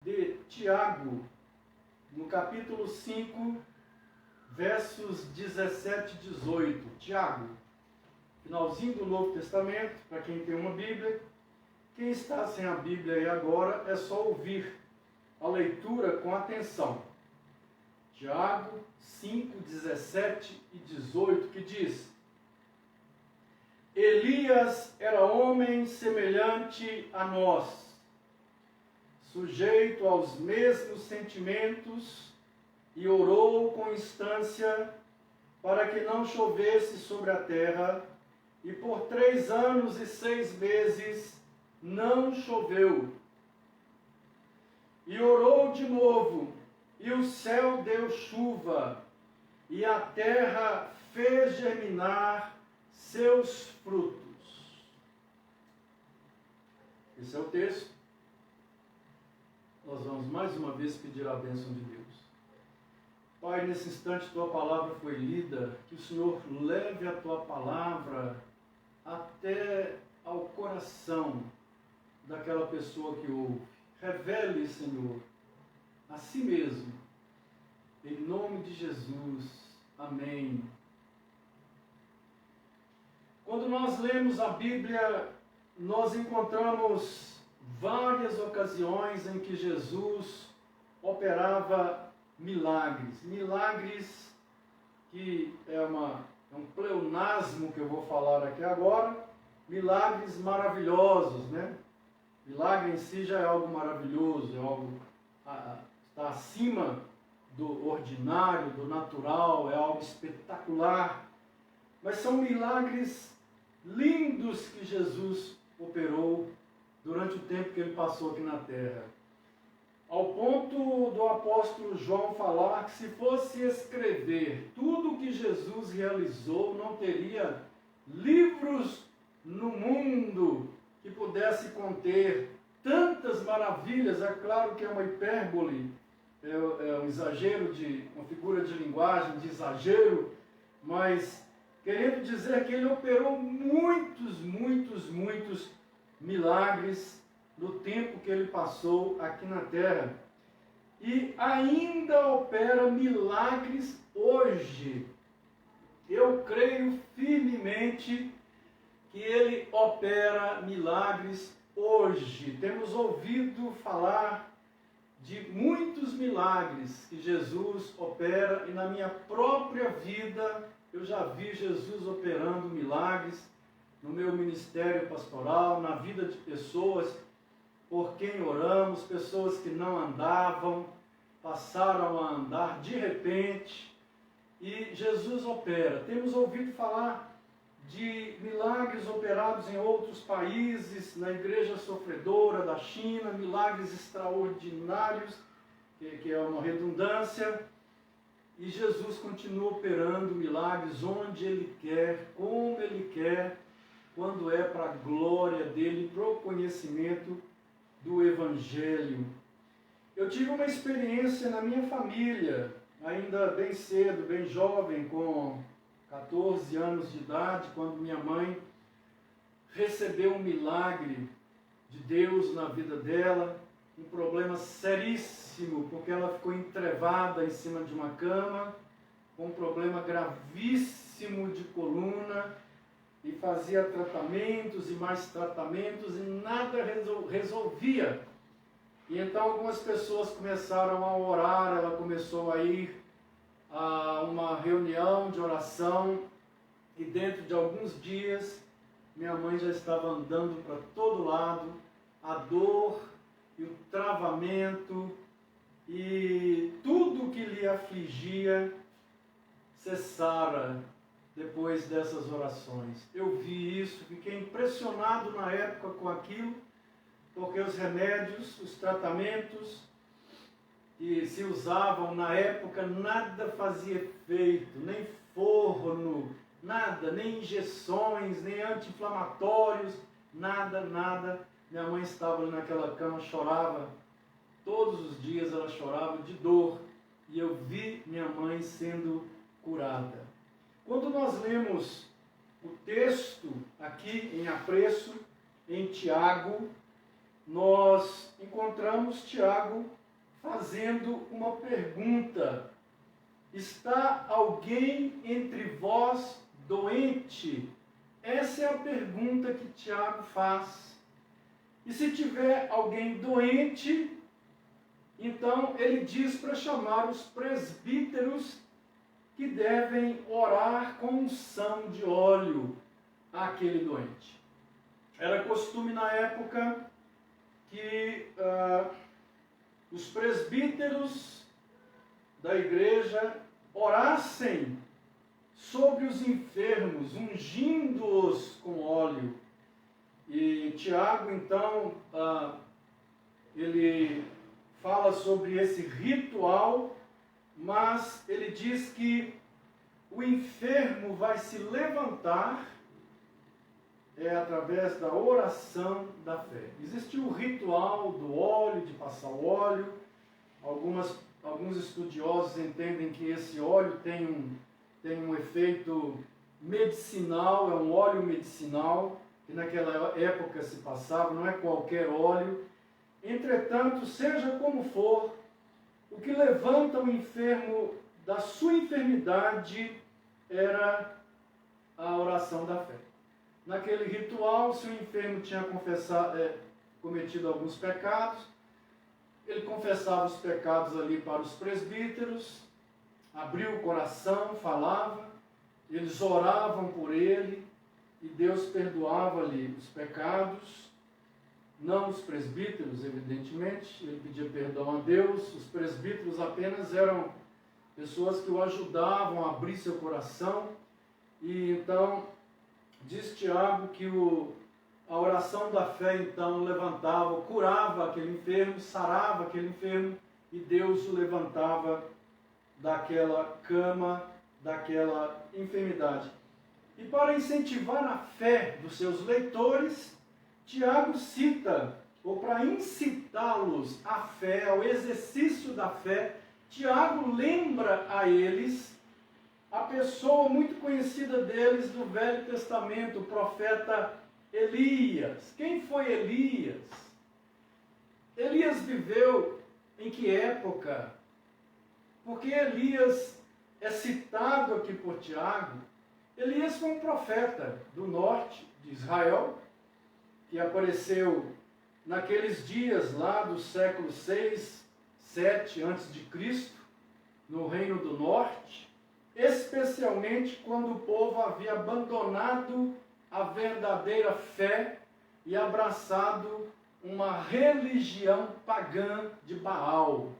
De Tiago, no capítulo 5, versos 17 e 18. Tiago, finalzinho do Novo Testamento, para quem tem uma Bíblia. Quem está sem a Bíblia aí agora, é só ouvir a leitura com atenção. Tiago 5, 17 e 18, que diz: Elias era homem semelhante a nós, sujeito aos mesmos sentimentos, e orou com instância para que não chovesse sobre a terra, e por 3 anos e 6 meses não choveu. E orou de novo, e o céu deu chuva, e a terra fez germinar seus frutos. Esse é o texto. Nós vamos mais uma vez pedir a bênção de Deus. Pai, nesse instante tua palavra foi lida, que o Senhor leve a tua palavra até ao coração daquela pessoa que ouve. Revele, Senhor, a si mesmo, em nome de Jesus. Amém. Quando nós lemos a Bíblia, nós encontramos várias ocasiões em que Jesus operava milagres. Milagres que é um pleonasmo que eu vou falar aqui agora. Milagres maravilhosos, né? Milagre em si já é algo maravilhoso, é algo está acima do ordinário, do natural, é algo espetacular. Mas são milagres lindos que Jesus operou durante o tempo que ele passou aqui na terra. Ao ponto do apóstolo João falar que se fosse escrever tudo o que Jesus realizou, não teria livros no mundo que pudesse conter tantas maravilhas. É claro que é uma hipérbole, é um exagero, uma figura de linguagem, de exagero, mas querendo dizer que ele operou muitos milagres no tempo que ele passou aqui na terra. E ainda opera milagres hoje. Eu creio firmemente que ele opera milagres hoje. Temos ouvido falar de muitos milagres que Jesus opera, e na minha própria vida eu já vi Jesus operando milagres no meu ministério pastoral, na vida de pessoas por quem oramos, pessoas que não andavam, passaram a andar de repente, e Jesus opera. Temos ouvido falar de milagres operados em outros países, na igreja sofredora da China, milagres extraordinários, que é uma redundância, e Jesus continua operando milagres onde Ele quer, como Ele quer, quando é para a glória dEle, para o conhecimento do Evangelho. Eu tive uma experiência na minha família, ainda bem cedo, bem jovem, com 14 anos de idade, quando minha mãe recebeu um milagre de Deus na vida dela, um problema seríssimo, porque ela ficou entrevada em cima de uma cama, com um problema gravíssimo de coluna, e fazia tratamentos e mais tratamentos, e nada resolvia. E então algumas pessoas começaram a orar, ela começou a ir a uma reunião de oração, e dentro de alguns dias, minha mãe já estava andando para todo lado, a dor e o travamento e tudo que lhe afligia cessara depois dessas orações. Eu vi isso, fiquei impressionado na época com aquilo, porque os remédios, os tratamentos que se usavam na época, nada fazia efeito, nem forno, nada, nem injeções, nem anti-inflamatórios, nada Minha mãe estava ali naquela cama, chorava. Todos os dias ela chorava de dor. E eu vi minha mãe sendo curada. Quando nós lemos o texto aqui em apreço, em Tiago, nós encontramos Tiago fazendo uma pergunta: está alguém entre vós doente? Essa é a pergunta que Tiago faz. E se tiver alguém doente, então ele diz para chamar os presbíteros que devem orar com unção de óleo àquele doente. Era costume na época que os presbíteros da igreja orassem sobre os enfermos, ungindo-os com óleo. E Tiago, então, ele fala sobre esse ritual, mas ele diz que o enfermo vai se levantar através da oração da fé. Existe o ritual do óleo, de passar o óleo. Alguns estudiosos entendem que esse óleo tem um efeito medicinal, é um óleo medicinal, que naquela época se passava, não é qualquer óleo. Entretanto, seja como for, o que levanta o enfermo da sua enfermidade era a oração da fé. Naquele ritual, se o enfermo tinha cometido alguns pecados, ele confessava os pecados ali para os presbíteros, abria o coração, falava, eles oravam por ele e Deus perdoava-lhe os pecados. Não os presbíteros, evidentemente, ele pedia perdão a Deus. Os presbíteros apenas eram pessoas que o ajudavam a abrir seu coração. E então, diz Tiago que a oração da fé então levantava, curava aquele enfermo, sarava aquele enfermo, e Deus o levantava daquela cama, daquela enfermidade. E para incentivar a fé dos seus leitores, Tiago cita, ou para incitá-los à fé, ao exercício da fé, Tiago lembra a eles a pessoa muito conhecida deles do Velho Testamento, o profeta Elias. Quem foi Elias? Elias viveu em que época? Porque Elias é citado aqui por Tiago. Elias foi um profeta do norte de Israel, que apareceu naqueles dias lá do século 6, 7 a.C., no Reino do Norte, especialmente quando o povo havia abandonado a verdadeira fé e abraçado uma religião pagã de Baal.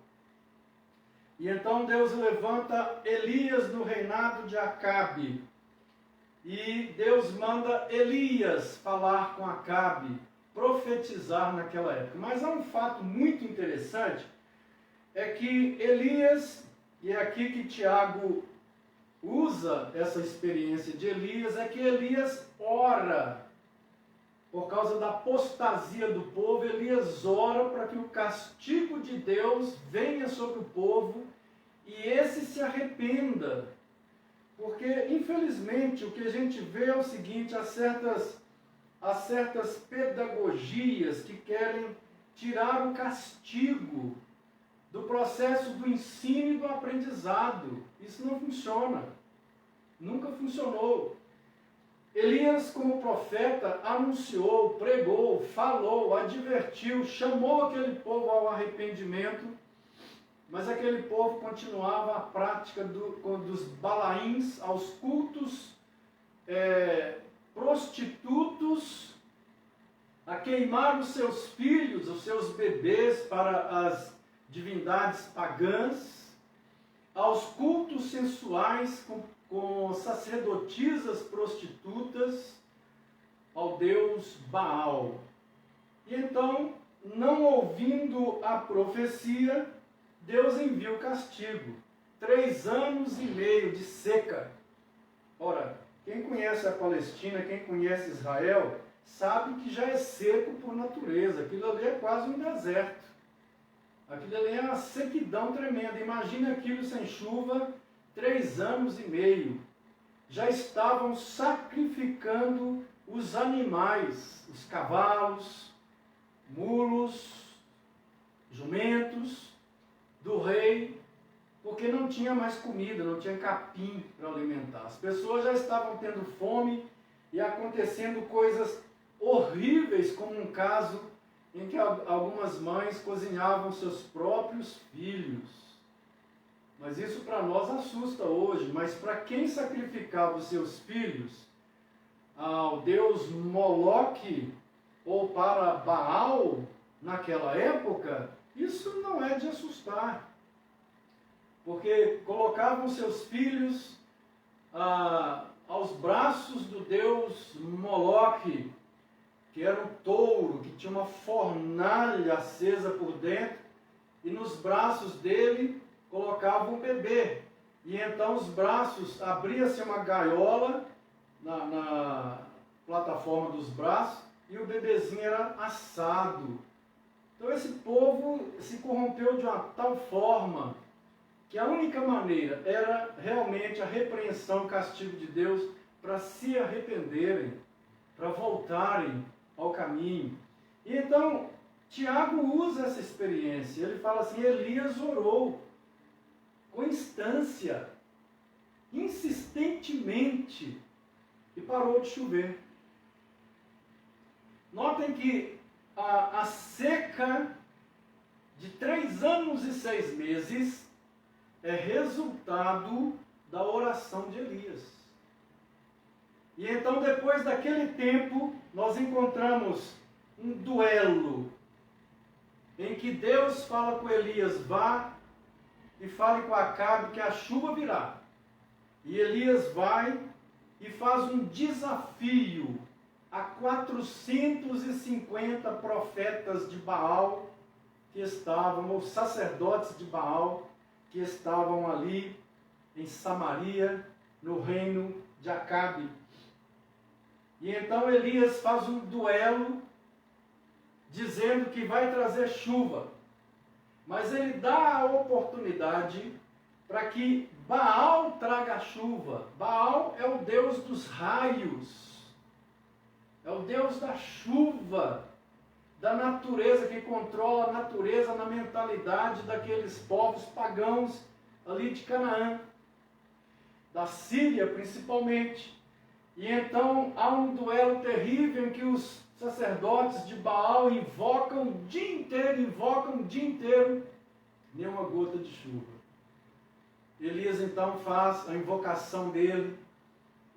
E então Deus levanta Elias no reinado de Acabe. E Deus manda Elias falar com Acabe, profetizar naquela época. Mas há um fato muito interessante, é que Elias, e é aqui que Tiago usa essa experiência de Elias, é que Elias ora. Por causa da apostasia do povo, Elias ora para que o castigo de Deus venha sobre o povo e esse se arrependa. Porque, infelizmente, o que a gente vê é o seguinte: há certas pedagogias que querem tirar o castigo do processo do ensino e do aprendizado. Isso não funciona. Nunca funcionou. Elias, como profeta, anunciou, pregou, falou, advertiu, chamou aquele povo ao arrependimento, mas aquele povo continuava a prática dos balaíns, aos cultos prostitutos, a queimar os seus filhos, os seus bebês para as divindades pagãs, aos cultos sensuais com sacerdotisas prostitutas, ao deus Baal. E então, não ouvindo a profecia, Deus envia o castigo. 3 anos e meio de seca. Ora, quem conhece a Palestina, quem conhece Israel, sabe que já é seco por natureza. Aquilo ali é quase um deserto. Aquilo ali é uma sequidão tremenda. Imagina aquilo sem chuva, 3 anos e meio. Já estavam sacrificando os animais, os cavalos, mulos, jumentos do rei, porque não tinha mais comida, não tinha capim para alimentar. As pessoas já estavam tendo fome e acontecendo coisas horríveis, como um caso em que algumas mães cozinhavam seus próprios filhos. Mas isso para nós assusta hoje, mas para quem sacrificava os seus filhos ao deus Moloque ou para Baal naquela época, isso não é de assustar. Porque colocavam seus filhos aos braços do deus Moloque, que era um touro, que tinha uma fornalha acesa por dentro, e nos braços dele colocava um bebê. E então os braços, abria-se uma gaiola na plataforma dos braços, e o bebezinho era assado. Então esse povo se corrompeu de uma tal forma que a única maneira era realmente a repreensão, o castigo de Deus, para se arrependerem, para voltarem ao caminho. E então Tiago usa essa experiência. Ele fala assim: Elias orou com instância, insistentemente, e parou de chover. Notem que a seca de 3 anos e 6 meses é resultado da oração de Elias. E então, depois daquele tempo, nós encontramos um duelo em que Deus fala com Elias: vá e fale com Acabe que a chuva virá. E Elias vai e faz um desafio a 450 profetas de Baal que estavam, ou sacerdotes de Baal, que estavam ali em Samaria, no reino de Acabe. E então Elias faz um duelo, dizendo que vai trazer chuva. Mas ele dá a oportunidade para que Baal traga a chuva. Baal é o deus dos raios, é o deus da chuva, da natureza, que controla a natureza na mentalidade daqueles povos pagãos ali de Canaã, da Síria principalmente. E então há um duelo terrível em que os sacerdotes de Baal invocam o dia inteiro, nenhuma gota de chuva. Elias então faz a invocação dele,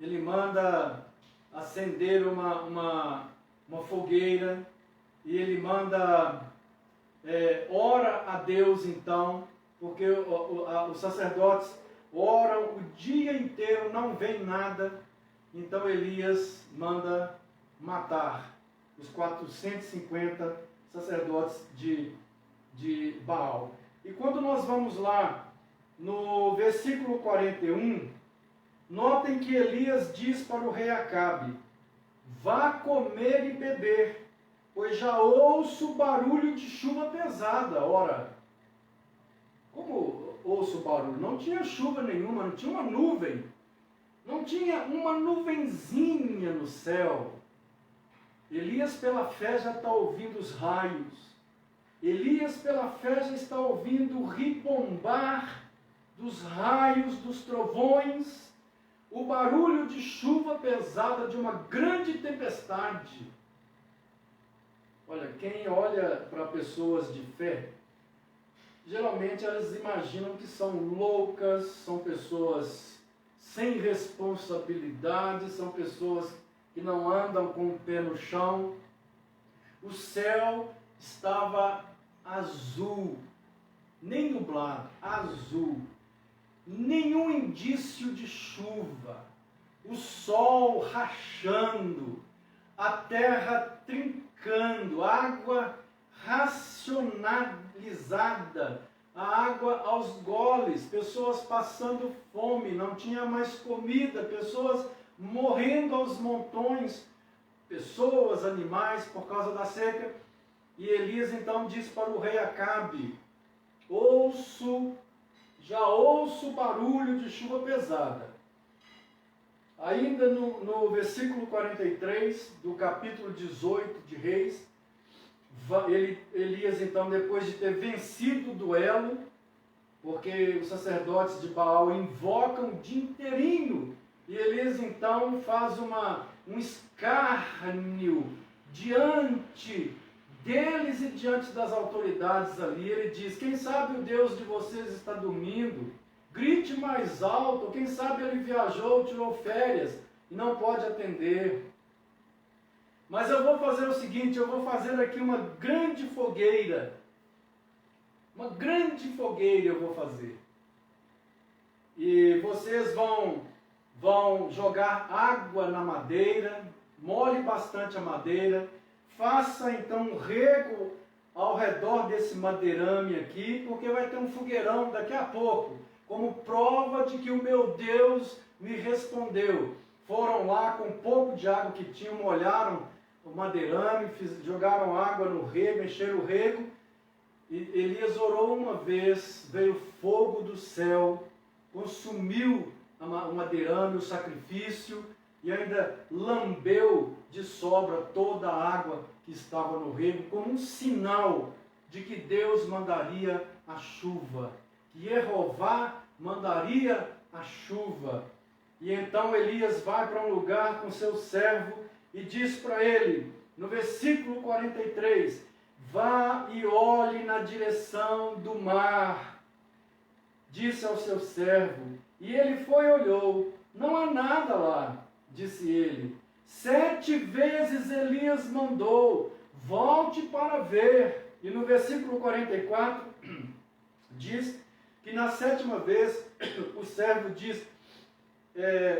ele manda acender uma fogueira, e ele manda, ora a Deus então, porque os sacerdotes oram o dia inteiro, não vem nada. Então Elias manda matar os 450 sacerdotes de Baal. E quando nós vamos lá no versículo 41, notem que Elias diz para o rei Acabe: vá comer e beber, pois já ouço barulho de chuva pesada. Ora, como ouço barulho? Não tinha chuva nenhuma, não tinha uma nuvem, não tinha uma nuvenzinha no céu. Elias pela fé já está ouvindo os raios. Elias pela fé já está ouvindo o ribombar dos raios, dos trovões, o barulho de chuva pesada, de uma grande tempestade. Olha, quem olha para pessoas de fé, geralmente elas imaginam que são loucas, são pessoas sem responsabilidade, são pessoas que não andam com o pé no chão. O céu estava azul, nem nublado, azul, nenhum indício de chuva, o sol rachando, a terra trincando, água racionalizada, a água aos goles, pessoas passando fome, não tinha mais comida, pessoas morrendo aos montões, pessoas, animais, por causa da seca. E Elias então disse para o rei Acabe: já ouço barulho de chuva pesada. Ainda no versículo 43 do capítulo 18 de Reis, Elias então, depois de ter vencido o duelo, porque os sacerdotes de Baal invocam o dia inteirinho, e Elias então faz um escárnio diante deles e diante das autoridades ali. Ele diz: quem sabe o Deus de vocês está dormindo? Grite mais alto. Quem sabe ele viajou, tirou férias e não pode atender. Mas eu vou fazer o seguinte, eu vou fazer aqui uma grande fogueira. Uma grande fogueira eu vou fazer. E vocês vão jogar água na madeira, molhe bastante a madeira, faça então um rego ao redor desse madeirame aqui, porque vai ter um fogueirão daqui a pouco, como prova de que o meu Deus me respondeu. Foram lá com um pouco de água que tinham, molharam o madeirame, jogaram água no rego, encheram o rego, e Elias orou uma vez, veio fogo do céu, consumiu o madeirame, o sacrifício, e ainda lambeu de sobra toda a água que estava no rego, como um sinal de que Deus mandaria a chuva, que Jeová mandaria a chuva. E então Elias vai para um lugar com seu servo e diz para ele, no versículo 43, vá e olhe na direção do mar, disse ao seu servo. E ele foi e olhou, não há nada lá, disse ele. 7 vezes Elias mandou, volte para ver. E no versículo 44, diz que na 7ª vez, o servo diz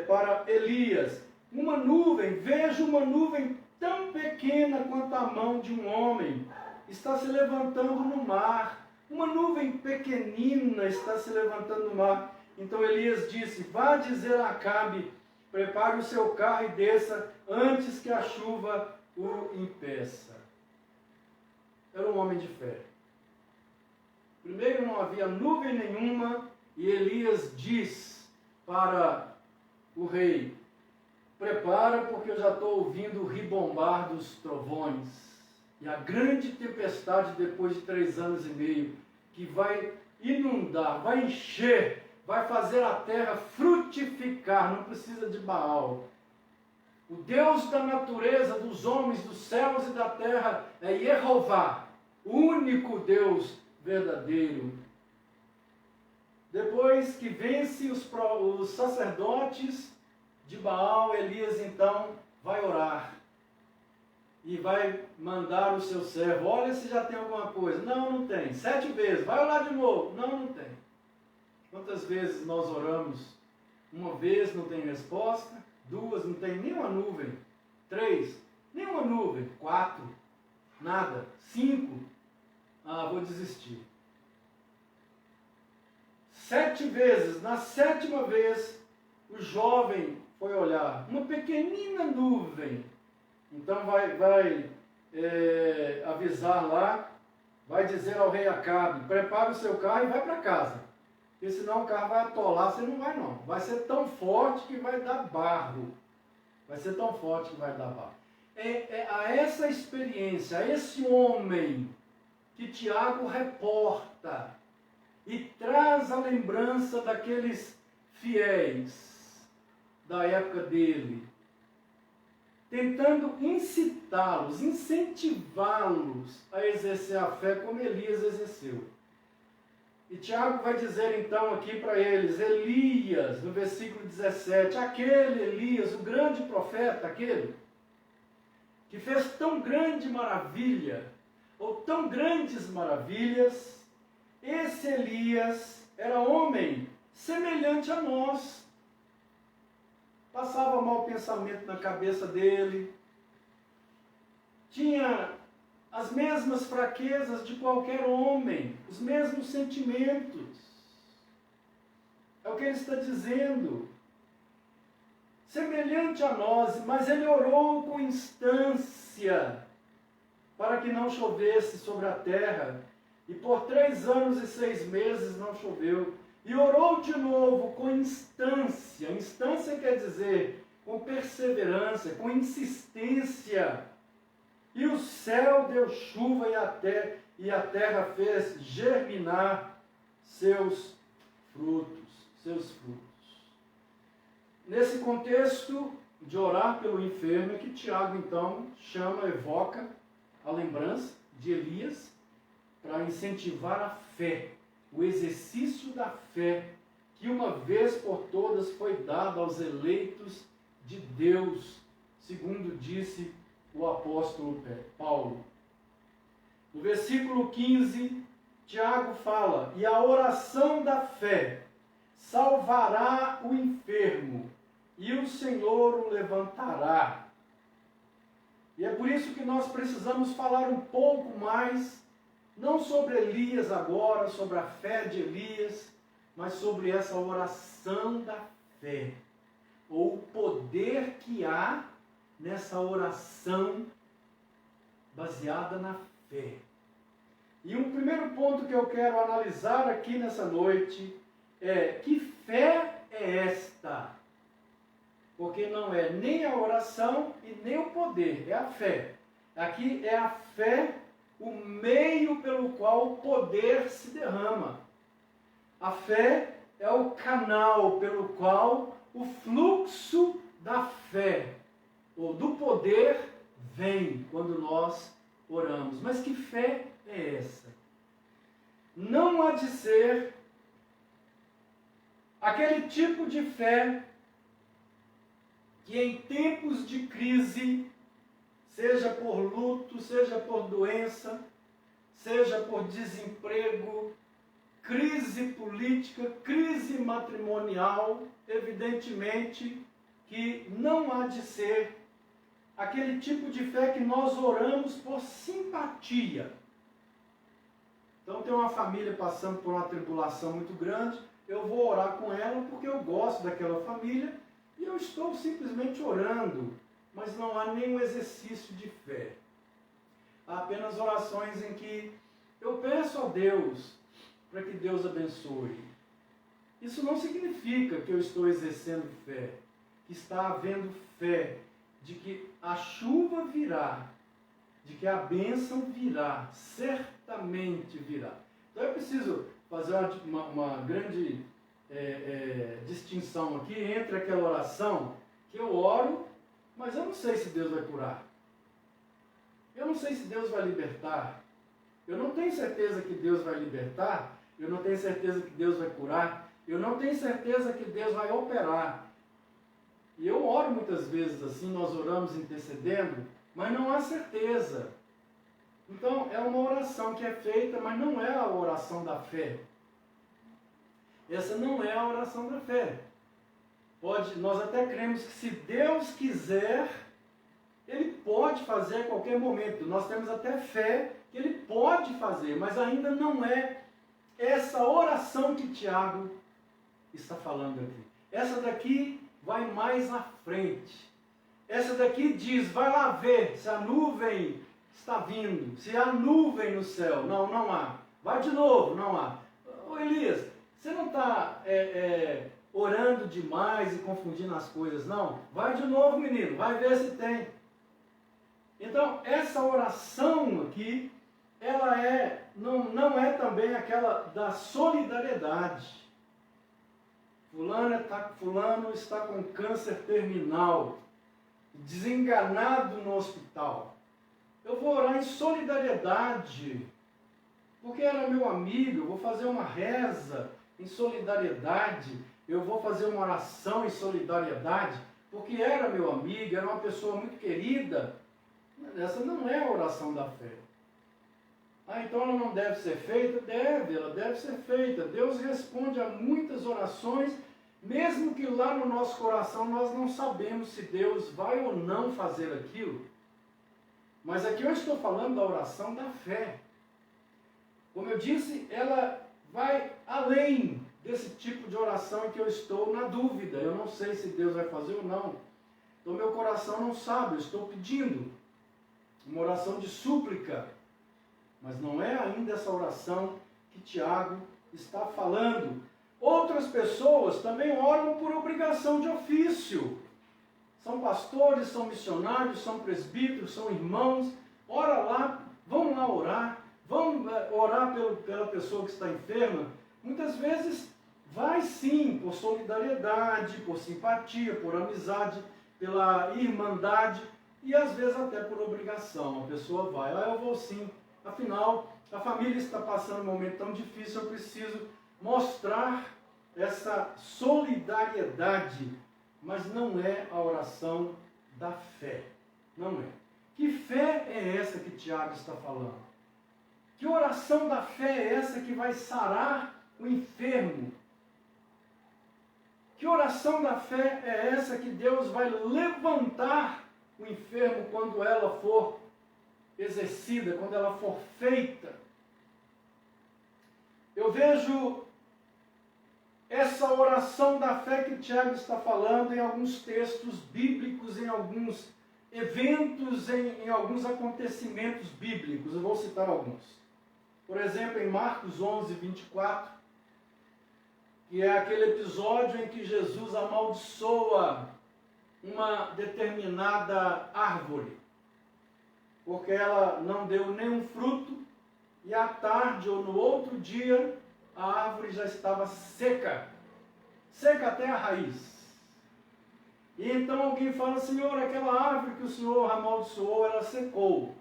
para Elias, uma nuvem, vejo uma nuvem tão pequena quanto a mão de um homem, está se levantando no mar. Uma nuvem pequenina está se levantando no mar. Então Elias disse, vá dizer a Acabe, prepare o seu carro e desça antes que a chuva o impeça. Era um homem de fé. Primeiro, não havia nuvem nenhuma, e Elias diz para o rei, prepara, porque eu já estou ouvindo o ribombar dos trovões, e a grande tempestade depois de 3 anos e meio, que vai inundar, vai encher, vai fazer a terra frutificar, não precisa de Baal. O Deus da natureza, dos homens, dos céus e da terra é Jeová, o único Deus verdadeiro. Depois que vence os sacerdotes de Baal, Elias então vai orar. E vai mandar o seu servo, olha se já tem alguma coisa. Não, não tem. 7 vezes, vai orar de novo. Não, não tem. Quantas vezes nós oramos? 1 vez não tem resposta, 2 não tem nenhuma nuvem, 3, nenhuma nuvem, 4, nada, 5, vou desistir. 7 vezes, na 7ª vez, o jovem foi olhar, uma pequenina nuvem. Então vai avisar lá, vai dizer ao rei Acabe, prepare o seu carro e vai para casa. Porque senão o carro vai atolar, você não vai não. Vai ser tão forte que vai dar barro. Vai ser tão forte que vai dar barro. A essa experiência, a esse homem que Tiago reporta e traz a lembrança daqueles fiéis da época dele, tentando incitá-los, incentivá-los a exercer a fé como Elias exerceu. E Tiago vai dizer então aqui para eles, Elias, no versículo 17, aquele Elias, o grande profeta, aquele que fez tão grande maravilha, ou tão grandes maravilhas, esse Elias era homem semelhante a nós. Passava mau pensamento na cabeça dele, tinha as mesmas fraquezas de qualquer homem, os mesmos sentimentos. É o que ele está dizendo. semelhante a nós, mas ele orou com instância para que não chovesse sobre a terra. E por 3 anos e 6 meses não choveu. E orou de novo com instância. Instância quer dizer com perseverança, com insistência. E o céu deu chuva e a terra fez germinar seus frutos. Nesse contexto de orar pelo enfermo, é que Tiago então evoca a lembrança de Elias para incentivar a fé, o exercício da fé, que uma vez por todas foi dado aos eleitos de Deus, segundo disse o apóstolo Paulo. No versículo 15, Tiago fala: e a oração da fé salvará o enfermo, e o Senhor o levantará. E é por isso que nós precisamos falar um pouco mais, não sobre Elias agora, sobre a fé de Elias, mas sobre essa oração da fé, ou o poder que há nessa oração baseada na fé. E um primeiro ponto que eu quero analisar aqui nessa noite é: que fé é esta? Porque não é nem a oração e nem o poder, é a fé. Aqui é a fé o meio pelo qual o poder se derrama. A fé é o canal pelo qual o fluxo da fé ou do poder vem quando nós oramos. Mas que fé é essa? Não há de ser aquele tipo de fé que em tempos de crise, seja por luto, seja por doença, seja por desemprego, crise política, crise matrimonial, evidentemente que não há de ser aquele tipo de fé que nós oramos por simpatia. Então tem uma família passando por uma tribulação muito grande, eu vou orar com ela porque eu gosto daquela família e eu estou simplesmente orando, mas não há nenhum exercício de fé. Há apenas orações em que eu peço a Deus para que Deus abençoe. Isso não significa que eu estou exercendo fé, que está havendo fé de que a chuva virá, de que a bênção virá, certamente virá. Então eu preciso fazer uma grande distinção aqui entre aquela oração que eu oro, mas eu não sei se Deus vai curar. Eu não sei se Deus vai libertar. Eu não tenho certeza que Deus vai libertar. Eu não tenho certeza que Deus vai curar. Eu não tenho certeza que Deus vai operar. E eu oro muitas vezes assim, nós oramos intercedendo, mas não há certeza. Então é uma oração que é feita, mas não é a oração da fé. Essa não é a oração da fé. Nós até cremos que se Deus quiser, Ele pode fazer a qualquer momento. Nós temos até fé que Ele pode fazer, mas ainda não é essa oração que Tiago está falando aqui. Essa daqui vai mais à frente. Essa daqui diz: vai lá ver se a nuvem está vindo, se há nuvem no céu. Não, não há. Vai de novo, não há. Ô Elias, você não está orando demais e confundindo as coisas, não? Vai de novo, menino, vai ver se tem. Então, essa oração aqui, ela não é também aquela da solidariedade. Fulano está com câncer terminal, desenganado no hospital. Eu vou orar em solidariedade, porque era meu amigo, eu vou fazer uma reza em solidariedade, eu vou fazer uma oração em solidariedade, porque era meu amigo, era uma pessoa muito querida. Essa não é a oração da fé. Então ela não deve ser feita? Deve, ela deve ser feita. Deus responde a muitas orações, mesmo que lá no nosso coração nós não sabemos se Deus vai ou não fazer aquilo. Mas aqui eu estou falando da oração da fé. Como eu disse, ela vai além desse tipo de oração em que eu estou na dúvida. Eu não sei se Deus vai fazer ou não. Então meu coração não sabe, eu estou pedindo. Uma oração de súplica. Mas não é ainda essa oração que Tiago está falando. Outras pessoas também oram por obrigação de ofício. São pastores, são missionários, são presbíteros, são irmãos. Ora lá, vão lá orar. Vão orar pela pessoa que está enferma. Muitas vezes vai sim por solidariedade, por simpatia, por amizade, pela irmandade e às vezes até por obrigação. A pessoa vai, eu vou sim. Afinal, a família está passando um momento tão difícil, eu preciso mostrar essa solidariedade. Mas não é a oração da fé. Não é. Que fé é essa que Tiago está falando? Que oração da fé é essa que vai sarar o enfermo? Que oração da fé é essa que Deus vai levantar o enfermo quando ela for exercida, quando ela for feita? Eu vejo essa oração da fé que Tiago está falando em alguns textos bíblicos, em alguns eventos, em alguns acontecimentos bíblicos. Eu vou citar alguns. Por exemplo, em Marcos 11, 24, que é aquele episódio em que Jesus amaldiçoa uma determinada árvore, porque ela não deu nenhum fruto, e à tarde ou no outro dia, a árvore já estava seca, seca até a raiz. E então alguém fala, Senhor, aquela árvore que o Senhor amaldiçoou, ela secou.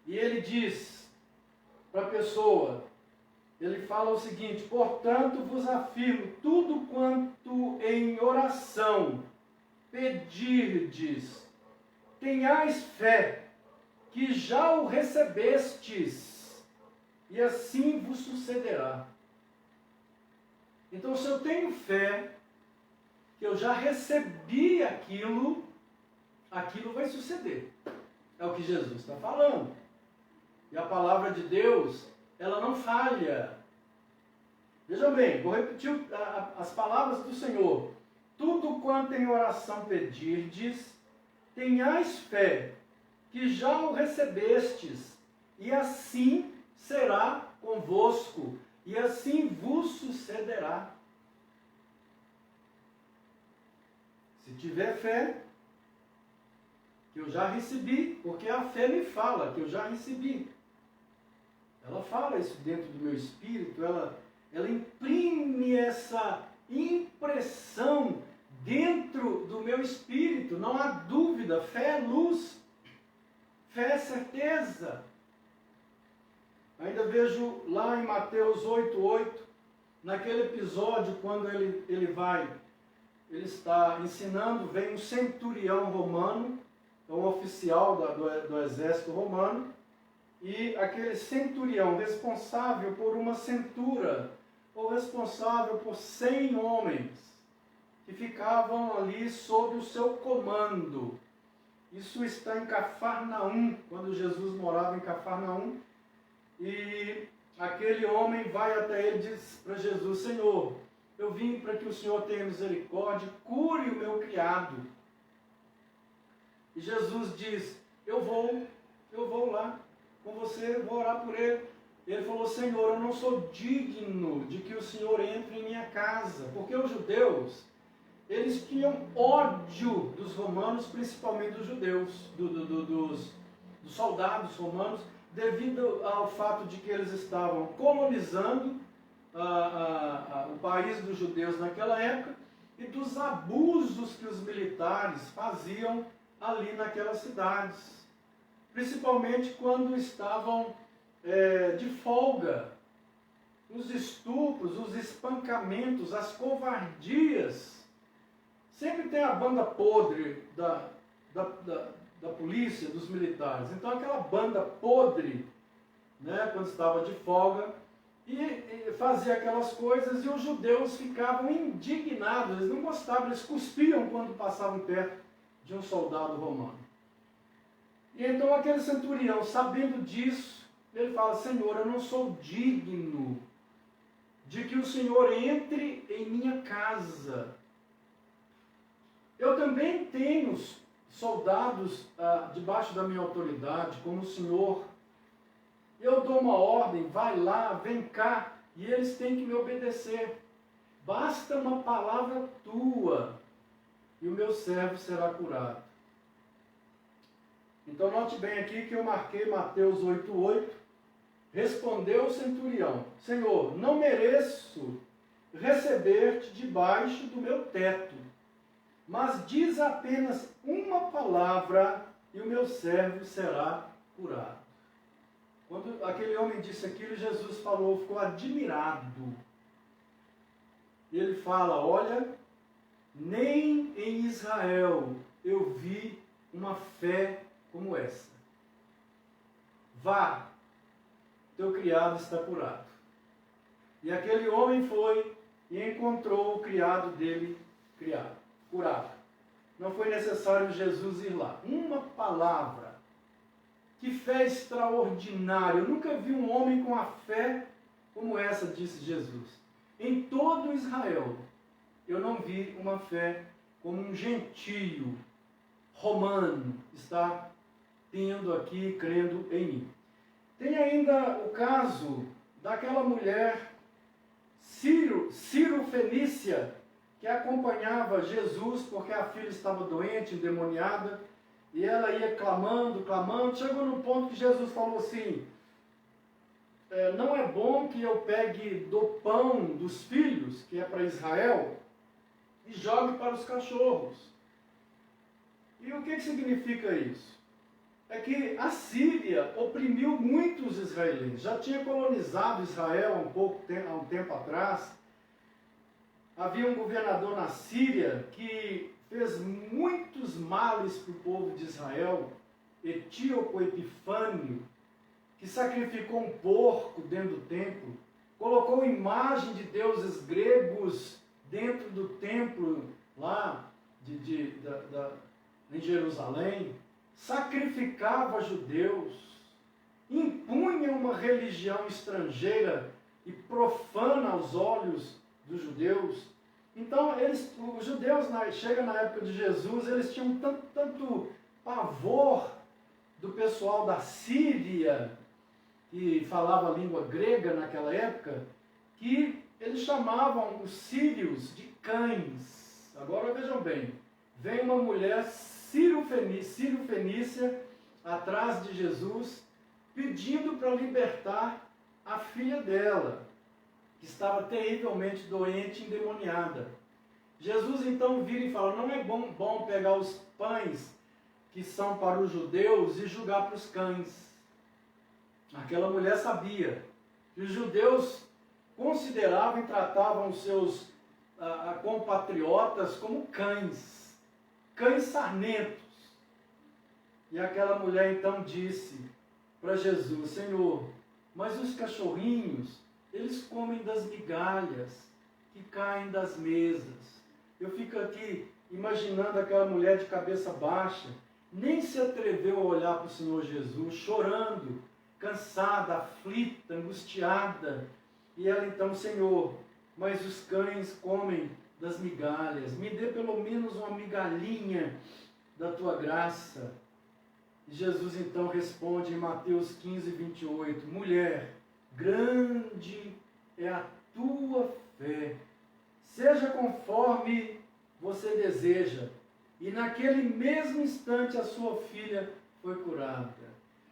E ele diz para a pessoa, ele fala o seguinte, portanto vos afirmo, tudo quanto em oração pedirdes, tenhais fé, que já o recebestes, e assim vos sucederá. Então, se eu tenho fé, que eu já recebi aquilo, aquilo vai suceder. É o que Jesus está falando. E a palavra de Deus, ela não falha. Vejam bem, vou repetir as palavras do Senhor. Tudo quanto em oração pedirdes, tenhais fé, que já o recebestes, e assim será convosco, e assim vos sucederá. Se tiver fé, que eu já recebi, porque a fé me fala que eu já recebi. Ela fala isso dentro do meu espírito, ela imprime essa impressão dentro do meu espírito. Não há dúvida, fé é luz, fé é certeza. Ainda vejo lá em Mateus 8:8, naquele episódio quando ele está ensinando, vem um centurião romano, um oficial do exército romano, e aquele centurião responsável por uma centura, ou responsável por 100 homens, que ficavam ali sob o seu comando. Isso está em Cafarnaum, quando Jesus morava em Cafarnaum, e aquele homem vai até ele e diz para Jesus, Senhor, eu vim para que o Senhor tenha misericórdia, cure o meu criado. E Jesus diz, eu vou lá com você, vou orar por ele. Ele falou, Senhor, eu não sou digno de que o Senhor entre em minha casa, porque os judeus, eles tinham ódio dos romanos, principalmente dos judeus, dos soldados romanos, devido ao fato de que eles estavam colonizando o país dos judeus naquela época e dos abusos que os militares faziam ali naquelas cidades, principalmente quando estavam de folga, os estupros, os espancamentos, as covardias. Sempre tem a banda podre da polícia, dos militares. Então aquela banda podre, né, quando estava de folga, e fazia aquelas coisas, e os judeus ficavam indignados, eles não gostavam, eles cuspiam quando passavam perto de um soldado romano. E então aquele centurião, sabendo disso, ele fala, Senhor, eu não sou digno de que o Senhor entre em minha casa. Eu também tenho soldados debaixo da minha autoridade, como o Senhor. Eu dou uma ordem, vai lá, vem cá, e eles têm que me obedecer. Basta uma palavra tua, e o meu servo será curado. Então note bem aqui que eu marquei Mateus 8,8. Respondeu o centurião: Senhor, não mereço receber-te debaixo do meu teto, mas diz apenas uma palavra e o meu servo será curado. Quando aquele homem disse aquilo, Jesus falou, ficou admirado. E ele fala: olha, nem em Israel eu vi uma fé como essa. Vá, teu criado está curado. E aquele homem foi e encontrou o criado dele curado. Não foi necessário Jesus ir lá. Uma palavra. Que fé extraordinária. Eu nunca vi um homem com a fé como essa, disse Jesus. Em todo Israel, eu não vi uma fé como um gentio romano está tendo aqui, crendo em mim. Tem ainda o caso daquela mulher Ciro Fenícia, que acompanhava Jesus porque a filha estava doente, endemoniada, e ela ia clamando, chegou no ponto que Jesus falou assim: não é bom que eu pegue do pão dos filhos, que é para Israel, e jogue para os cachorros. E o que significa isso? É que a Síria oprimiu muitos israelenses, já tinha colonizado Israel há um tempo atrás. Havia um governador na Síria que fez muitos males para o povo de Israel, Etíoco Epifânio, que sacrificou um porco dentro do templo, colocou imagem de deuses gregos dentro do templo lá em Jerusalém, sacrificava judeus, impunha uma religião estrangeira e profana aos olhos dos judeus. Então, os judeus, chega na época de Jesus, eles tinham tanto pavor do pessoal da Síria, que falava a língua grega naquela época, que eles chamavam os sírios de cães. Agora vejam bem, vem uma mulher Ciro Fenícia atrás de Jesus, pedindo para libertar a filha dela, que estava terrivelmente doente e endemoniada. Jesus então vira e fala: não é bom pegar os pães que são para os judeus e julgar para os cães. Aquela mulher sabia que os judeus consideravam e tratavam os seus compatriotas como cães sarnentos. E aquela mulher então disse para Jesus: Senhor, mas os cachorrinhos, eles comem das migalhas que caem das mesas. Eu fico aqui imaginando aquela mulher de cabeça baixa, nem se atreveu a olhar para o Senhor Jesus, chorando, cansada, aflita, angustiada. E ela então: Senhor, mas os cães comem das migalhas, me dê pelo menos uma migalhinha da tua graça. E Jesus então responde em Mateus 15, 28, mulher, grande é a tua fé, seja conforme você deseja. E naquele mesmo instante a sua filha foi curada.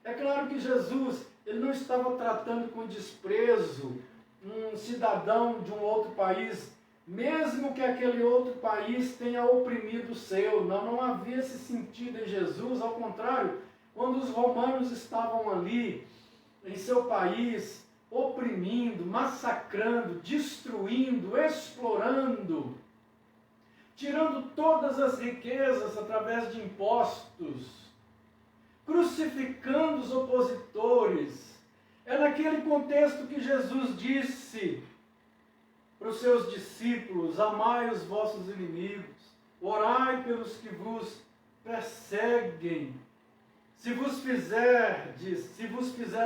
É claro que Jesus, ele não estava tratando com desprezo um cidadão de um outro país, mesmo que aquele outro país tenha oprimido o seu. Não havia esse sentido em Jesus. Ao contrário, quando os romanos estavam ali em seu país, oprimindo, massacrando, destruindo, explorando, tirando todas as riquezas através de impostos, crucificando os opositores, é naquele contexto que Jesus disse para os seus discípulos: amai os vossos inimigos, orai pelos que vos perseguem. Se vos fizer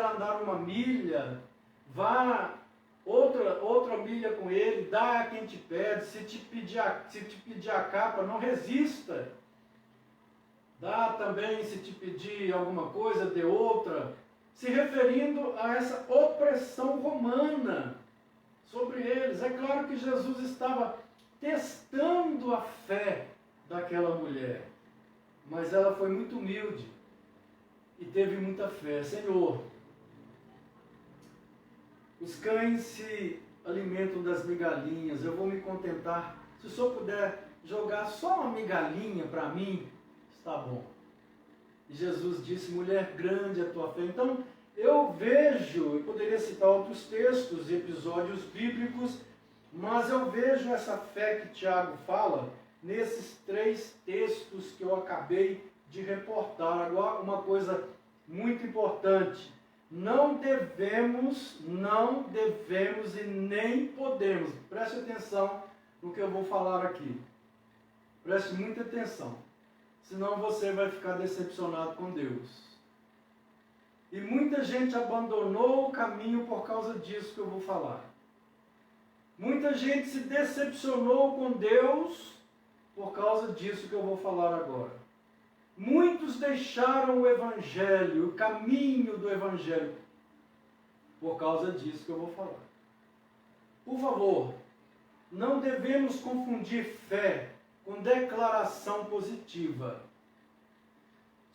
andar uma milha, vá outra milha com ele, dá a quem te pede, se te pedir a capa, não resista. Dá também, se te pedir alguma coisa, dê outra, se referindo a essa opressão romana sobre eles. É claro que Jesus estava testando a fé daquela mulher, mas ela foi muito humilde e teve muita fé. Senhor, os cães se alimentam das migalhinhas, eu vou me contentar. Se o Senhor puder jogar só uma migalhinha para mim, está bom. E Jesus disse, mulher, grande é a tua fé. Então, eu poderia citar outros textos e episódios bíblicos, mas eu vejo essa fé que Tiago fala nesses 3 textos que eu acabei de reportar. Agora, uma coisa muito importante, não devemos e nem podemos, preste atenção no que eu vou falar aqui, preste muita atenção, senão você vai ficar decepcionado com Deus. E muita gente abandonou o caminho por causa disso que eu vou falar. Muita gente se decepcionou com Deus por causa disso que eu vou falar agora. Muitos deixaram o Evangelho, o caminho do Evangelho, por causa disso que eu vou falar. Por favor, não devemos confundir fé com declaração positiva.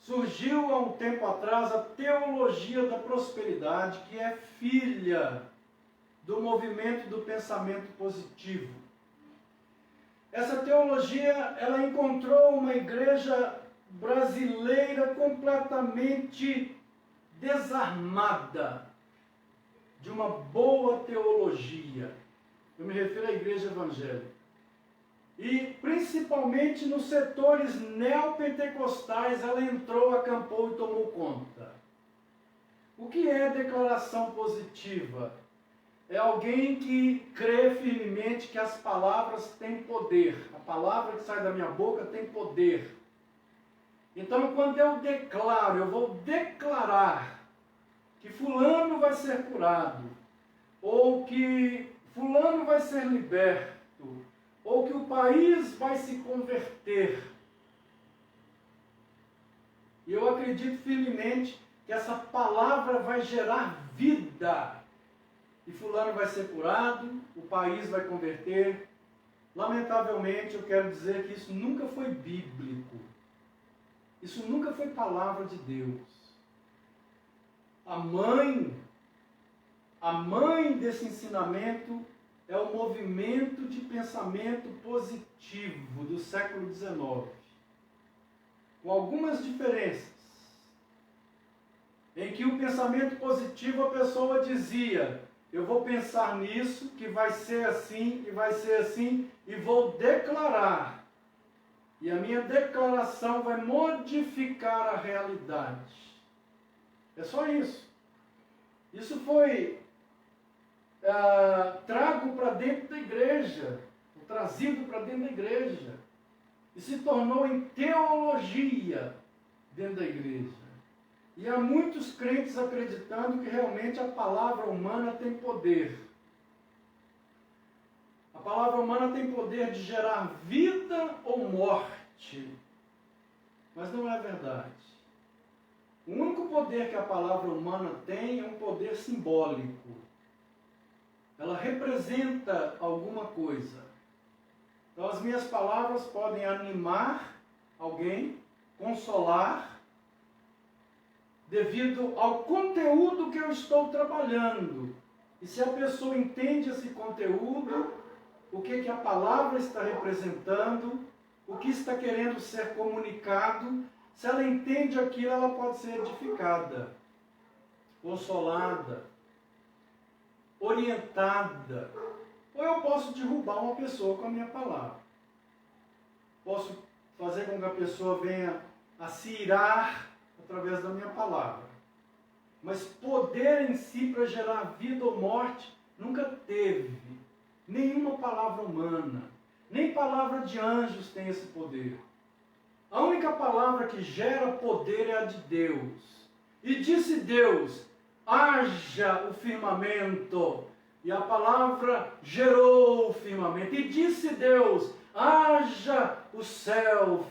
Surgiu há um tempo atrás a teologia da prosperidade, que é filha do movimento do pensamento positivo. Essa teologia, ela encontrou uma igreja brasileira completamente desarmada de uma boa teologia. Eu me refiro à igreja evangélica. E principalmente nos setores neopentecostais, ela entrou, acampou e tomou conta. O que é declaração positiva? É alguém que crê firmemente que as palavras têm poder. A palavra que sai da minha boca tem poder. Então, quando eu vou declarar que fulano vai ser curado, ou que fulano vai ser liberto, ou que o país vai se converter. E eu acredito firmemente que essa palavra vai gerar vida. E fulano vai ser curado, o país vai converter. Lamentavelmente, eu quero dizer que isso nunca foi bíblico. Isso nunca foi palavra de Deus. A mãe desse ensinamento é o movimento de pensamento positivo do século XIX, com algumas diferenças, em que o pensamento positivo a pessoa dizia, eu vou pensar nisso, que vai ser assim, e vou declarar, e a minha declaração vai modificar a realidade. É só isso. Isso foi trago para dentro da igreja, trazido para dentro da igreja, e se tornou em teologia dentro da igreja. E há muitos crentes acreditando que realmente a palavra humana tem poder. A palavra humana tem poder de gerar vida ou morte, mas não é verdade. O único poder que a palavra humana tem é um poder simbólico. Ela representa alguma coisa. Então as minhas palavras podem animar alguém, consolar, devido ao conteúdo que eu estou trabalhando. E se a pessoa entende esse conteúdo, o que a palavra está representando, o que está querendo ser comunicado, se ela entende aquilo, ela pode ser edificada, consolada, orientada. Ou eu posso derrubar uma pessoa com a minha palavra. Posso fazer com que a pessoa venha a se irar através da minha palavra. Mas poder em si para gerar vida ou morte nunca teve. Nenhuma palavra humana, nem palavra de anjos tem esse poder. A única palavra que gera poder é a de Deus. E disse Deus, haja o firmamento, E a palavra gerou o firmamento. E disse Deus, haja o céu,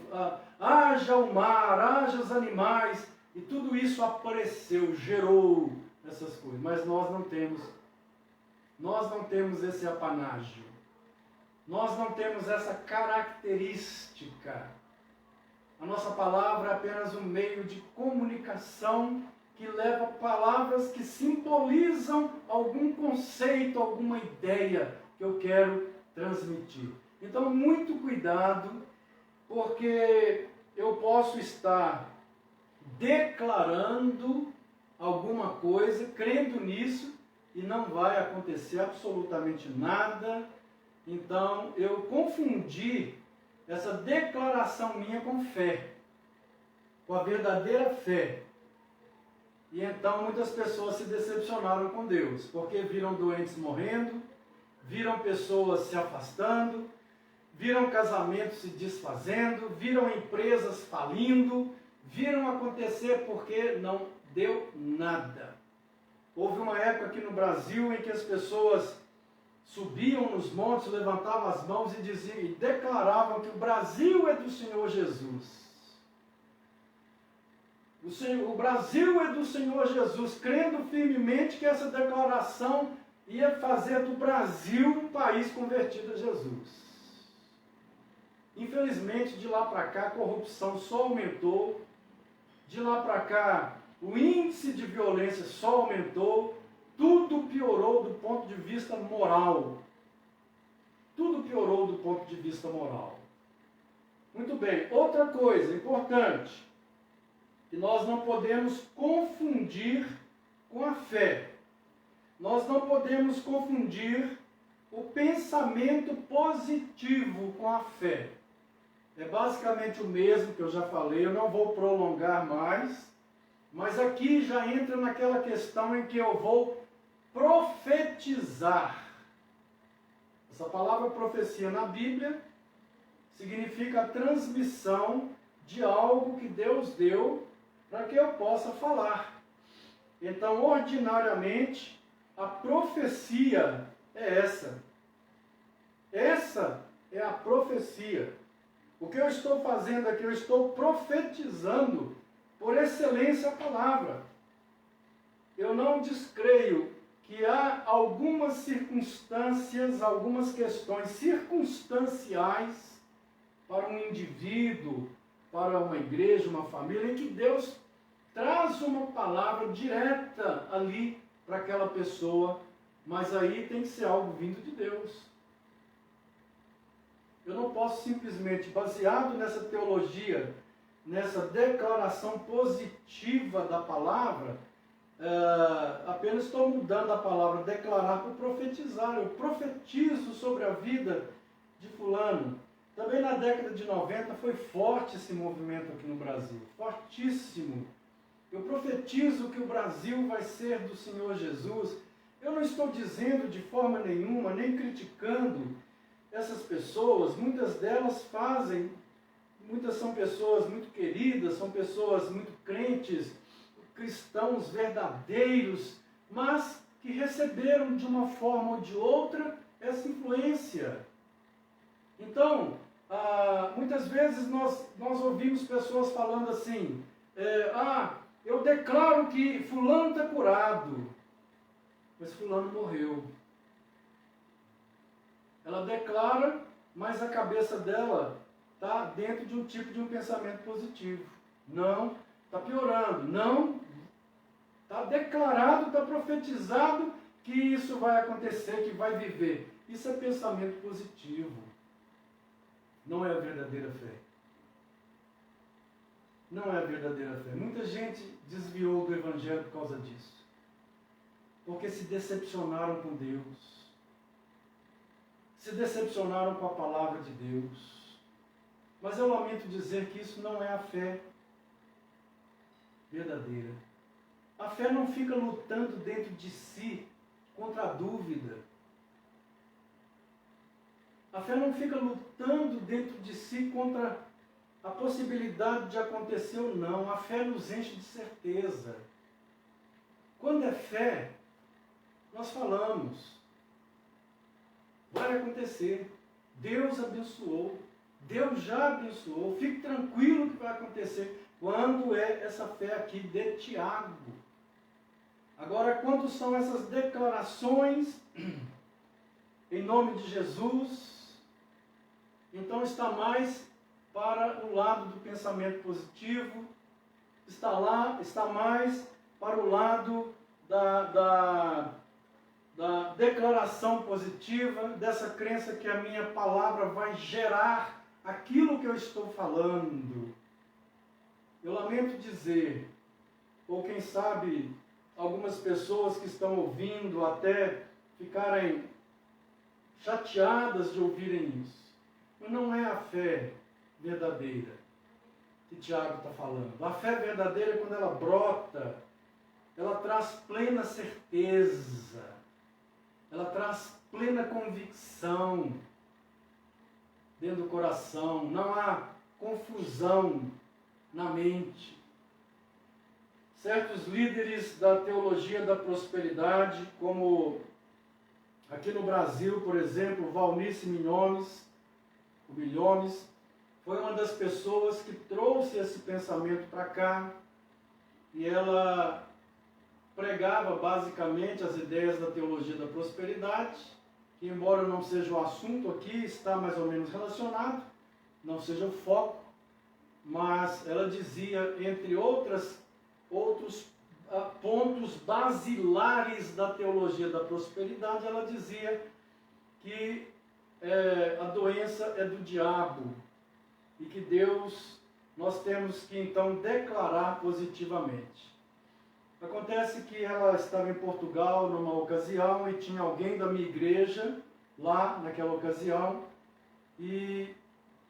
haja o mar, haja os animais. E tudo isso apareceu, gerou essas coisas. Mas nós não temos esse apanágio. Nós não temos essa característica. A nossa palavra é apenas um meio de comunicação que leva palavras que simbolizam algum conceito, alguma ideia que eu quero transmitir. Então, muito cuidado, porque eu posso estar declarando alguma coisa, crendo nisso, e não vai acontecer absolutamente nada. Então, eu confundi essa declaração minha com fé, com a verdadeira fé. E então muitas pessoas se decepcionaram com Deus, porque viram doentes morrendo, viram pessoas se afastando, viram casamentos se desfazendo, viram empresas falindo, viram acontecer porque não deu nada. Houve uma época aqui no Brasil em que as pessoas subiam nos montes, levantavam as mãos e diziam, e declaravam que o Brasil é do Senhor Jesus. O Brasil é do Senhor Jesus, crendo firmemente que essa declaração ia fazer do Brasil um país convertido a Jesus. Infelizmente, de lá para cá, a corrupção só aumentou, de lá para cá, o índice de violência só aumentou, tudo piorou do ponto de vista moral. Tudo piorou do ponto de vista moral. Muito bem, outra coisa importante, que nós não podemos confundir com a fé. Nós não podemos confundir o pensamento positivo com a fé. É basicamente o mesmo que eu já falei, eu não vou prolongar mais, mas aqui já entra naquela questão em que eu vou profetizar. Essa palavra profecia na Bíblia significa a transmissão de algo que Deus deu para que eu possa falar. Então, ordinariamente, a profecia é essa. Essa é a profecia. O que eu estou fazendo aqui, eu estou profetizando por excelência a palavra. Eu não descreio que há algumas circunstâncias, algumas questões circunstanciais para um indivíduo, para uma igreja, uma família, em que Deus traz uma palavra direta ali para aquela pessoa, mas aí tem que ser algo vindo de Deus. Eu não posso simplesmente, baseado nessa teologia, nessa declaração positiva da palavra, apenas estou mudando a palavra declarar para profetizar. Eu profetizo sobre a vida de fulano. Também na década de 90 foi forte esse movimento aqui no Brasil, fortíssimo. Eu profetizo que o Brasil vai ser do Senhor Jesus. Eu não estou dizendo de forma nenhuma, nem criticando essas pessoas. Muitas delas fazem, muitas são pessoas muito queridas, são pessoas muito crentes, cristãos verdadeiros, mas que receberam de uma forma ou de outra essa influência. Então, muitas vezes nós ouvimos pessoas falando assim, eu declaro que fulano está curado, mas fulano morreu. Ela declara, mas a cabeça dela está dentro de um pensamento positivo. Não, está piorando. Não, está declarado, está profetizado que isso vai acontecer, que vai viver. Isso é pensamento positivo. Não é a verdadeira fé. Não é a verdadeira fé. Muita gente desviou do Evangelho por causa disso. Porque se decepcionaram com Deus. Se decepcionaram com a palavra de Deus. Mas eu lamento dizer que isso não é a fé verdadeira. A fé não fica lutando dentro de si contra a dúvida. A fé não fica lutando dentro de si contra a possibilidade de acontecer ou não. A fé nos enche de certeza. Quando é fé, nós falamos. Vai acontecer. Deus abençoou. Deus já abençoou. Fique tranquilo que vai acontecer. Quando é essa fé aqui de Tiago? Agora, quando são essas declarações em nome de Jesus, então está mais para o lado do pensamento positivo, está mais para o lado da declaração positiva, dessa crença que a minha palavra vai gerar aquilo que eu estou falando. Eu lamento dizer, ou quem sabe algumas pessoas que estão ouvindo até ficarem chateadas de ouvirem isso, mas não é a fé verdadeira que Tiago está falando. A fé verdadeira é quando ela brota, ela traz plena certeza, ela traz plena convicção dentro do coração, não há confusão na mente. Certos líderes da teologia da prosperidade, como aqui no Brasil, por exemplo, Valnice Milhomes, foi uma das pessoas que trouxe esse pensamento para cá, e ela pregava basicamente as ideias da teologia da prosperidade, que embora não seja o assunto aqui, está mais ou menos relacionado, não seja o foco, mas ela dizia, entre outros pontos basilares da teologia da prosperidade, ela dizia que a doença é do diabo e que Deus, nós temos que então declarar positivamente. Acontece que ela estava em Portugal numa ocasião e tinha alguém da minha igreja lá naquela ocasião e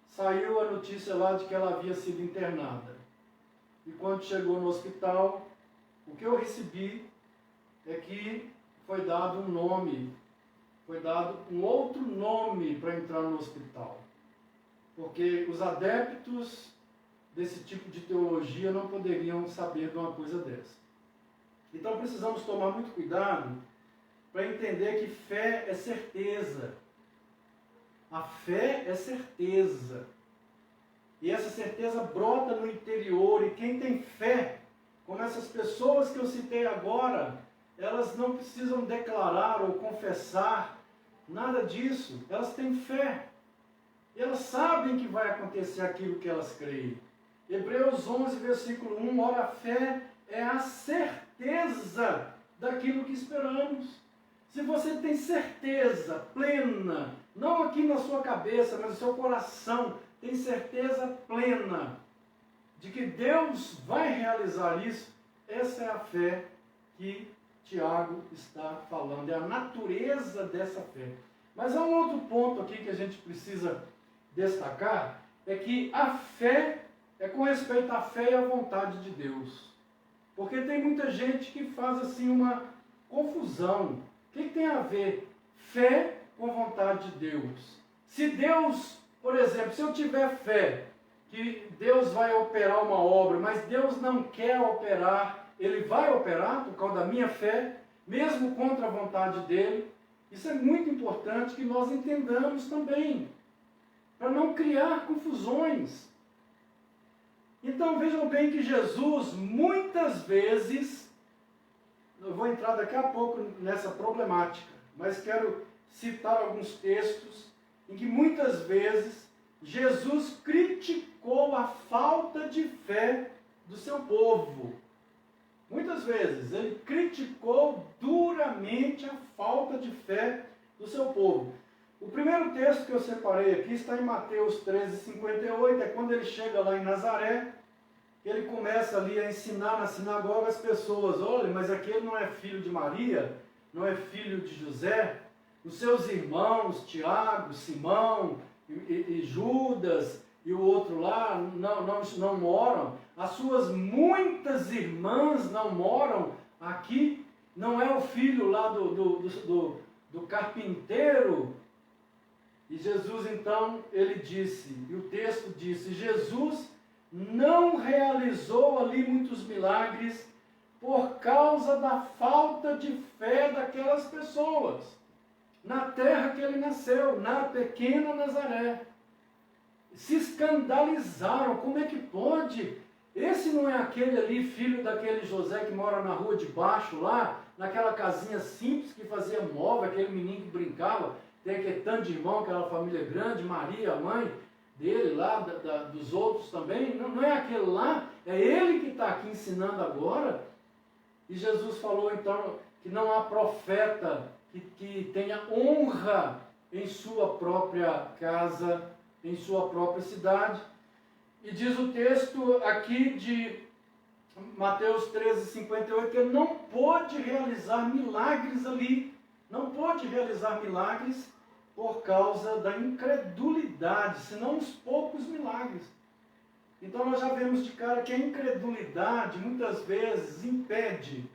saiu a notícia lá de que ela havia sido internada. E quando chegou no hospital, o que eu recebi é que foi dado um nome, foi dado um outro nome para entrar no hospital. Porque os adeptos desse tipo de teologia não poderiam saber de uma coisa dessa. Então precisamos tomar muito cuidado para entender que fé é certeza. A fé é certeza. E essa certeza brota no interior. E quem tem fé, como essas pessoas que eu citei agora, elas não precisam declarar ou confessar nada disso. Elas têm fé. E elas sabem que vai acontecer aquilo que elas creem. Hebreus 11, versículo 1, ora, a fé é a certeza daquilo que esperamos. Se você tem certeza plena, não aqui na sua cabeça, mas no seu coração, tem certeza plena de que Deus vai realizar isso, essa é a fé que Tiago está falando, é a natureza dessa fé. Mas há um outro ponto aqui que a gente precisa destacar, é que a fé é com respeito à fé e à vontade de Deus. Porque tem muita gente que faz assim uma confusão. O que tem a ver fé com vontade de Deus? Se Deus, por exemplo, se eu tiver fé que Deus vai operar uma obra, mas Deus não quer operar, Ele vai operar por causa da minha fé, mesmo contra a vontade dEle. Isso é muito importante que nós entendamos também, para não criar confusões. Então vejam bem que Jesus, muitas vezes, eu vou entrar daqui a pouco nessa problemática, mas quero citar alguns textos em que muitas vezes Jesus criticou a falta de fé do seu povo. Muitas vezes ele criticou duramente a falta de fé do seu povo. O primeiro texto que eu separei aqui está em Mateus 13:58, é quando ele chega lá em Nazaré, ele começa ali a ensinar na sinagoga as pessoas, olha, mas aquele não é filho de Maria, não é filho de José, os seus irmãos, Tiago, Simão e Judas e o outro lá não moram, as suas muitas irmãs não moram aqui, não é o filho lá do carpinteiro. E Jesus então, ele disse, e o texto disse, Jesus não realizou ali muitos milagres por causa da falta de fé daquelas pessoas. na terra que ele nasceu, na pequena Nazaré. Se escandalizaram, como é que pode? Esse não é aquele ali, filho daquele José que mora na rua de baixo lá, naquela casinha simples que fazia móvel, aquele menino que brincava, tem aquele tanto de irmão, aquela família grande, Maria, a mãe dele lá, dos outros também, não é aquele lá, é ele que está aqui ensinando agora. E Jesus falou então que não há profeta que tenha honra em sua própria casa, em sua própria cidade. E diz o texto aqui de Mateus 13:58, que ele não pôde realizar milagres ali, não pôde realizar milagres por causa da incredulidade, senão uns poucos milagres. Então nós já vemos de cara que a incredulidade muitas vezes impede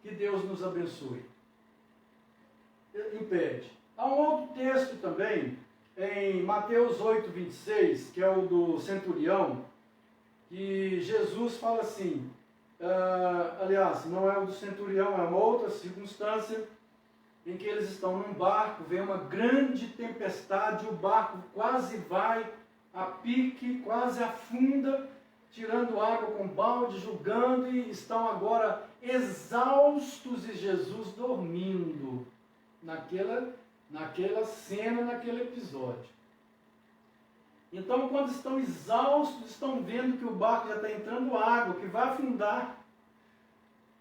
que Deus nos abençoe. Impede. Há um outro texto também, em Mateus 8:26, que é o do centurião, que Jesus fala assim, aliás, não é o do centurião, é uma outra circunstância, em que eles estão num barco, vem uma grande tempestade, o barco quase vai a pique, quase afunda, tirando água com balde, julgando, e estão agora exaustos, e Jesus dormindo naquela cena, naquele episódio. Então, quando estão exaustos, estão vendo que o barco já está entrando água, que vai afundar,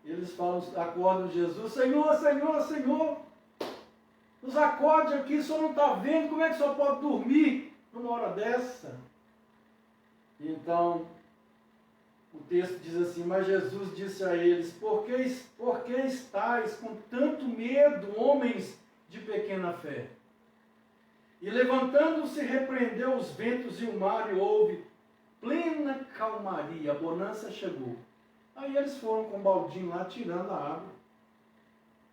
eles falam, acordam Jesus, Senhor, Senhor, Senhor, nos acorde aqui, o senhor não está vendo, como é que o senhor pode dormir numa hora dessa? Então, o texto diz assim, mas Jesus disse a eles, por que estáis com tanto medo, homens de pequena fé? E levantando-se, repreendeu os ventos e o mar, e houve plena calmaria, a bonança chegou. Aí eles foram com o baldinho lá, tirando a água,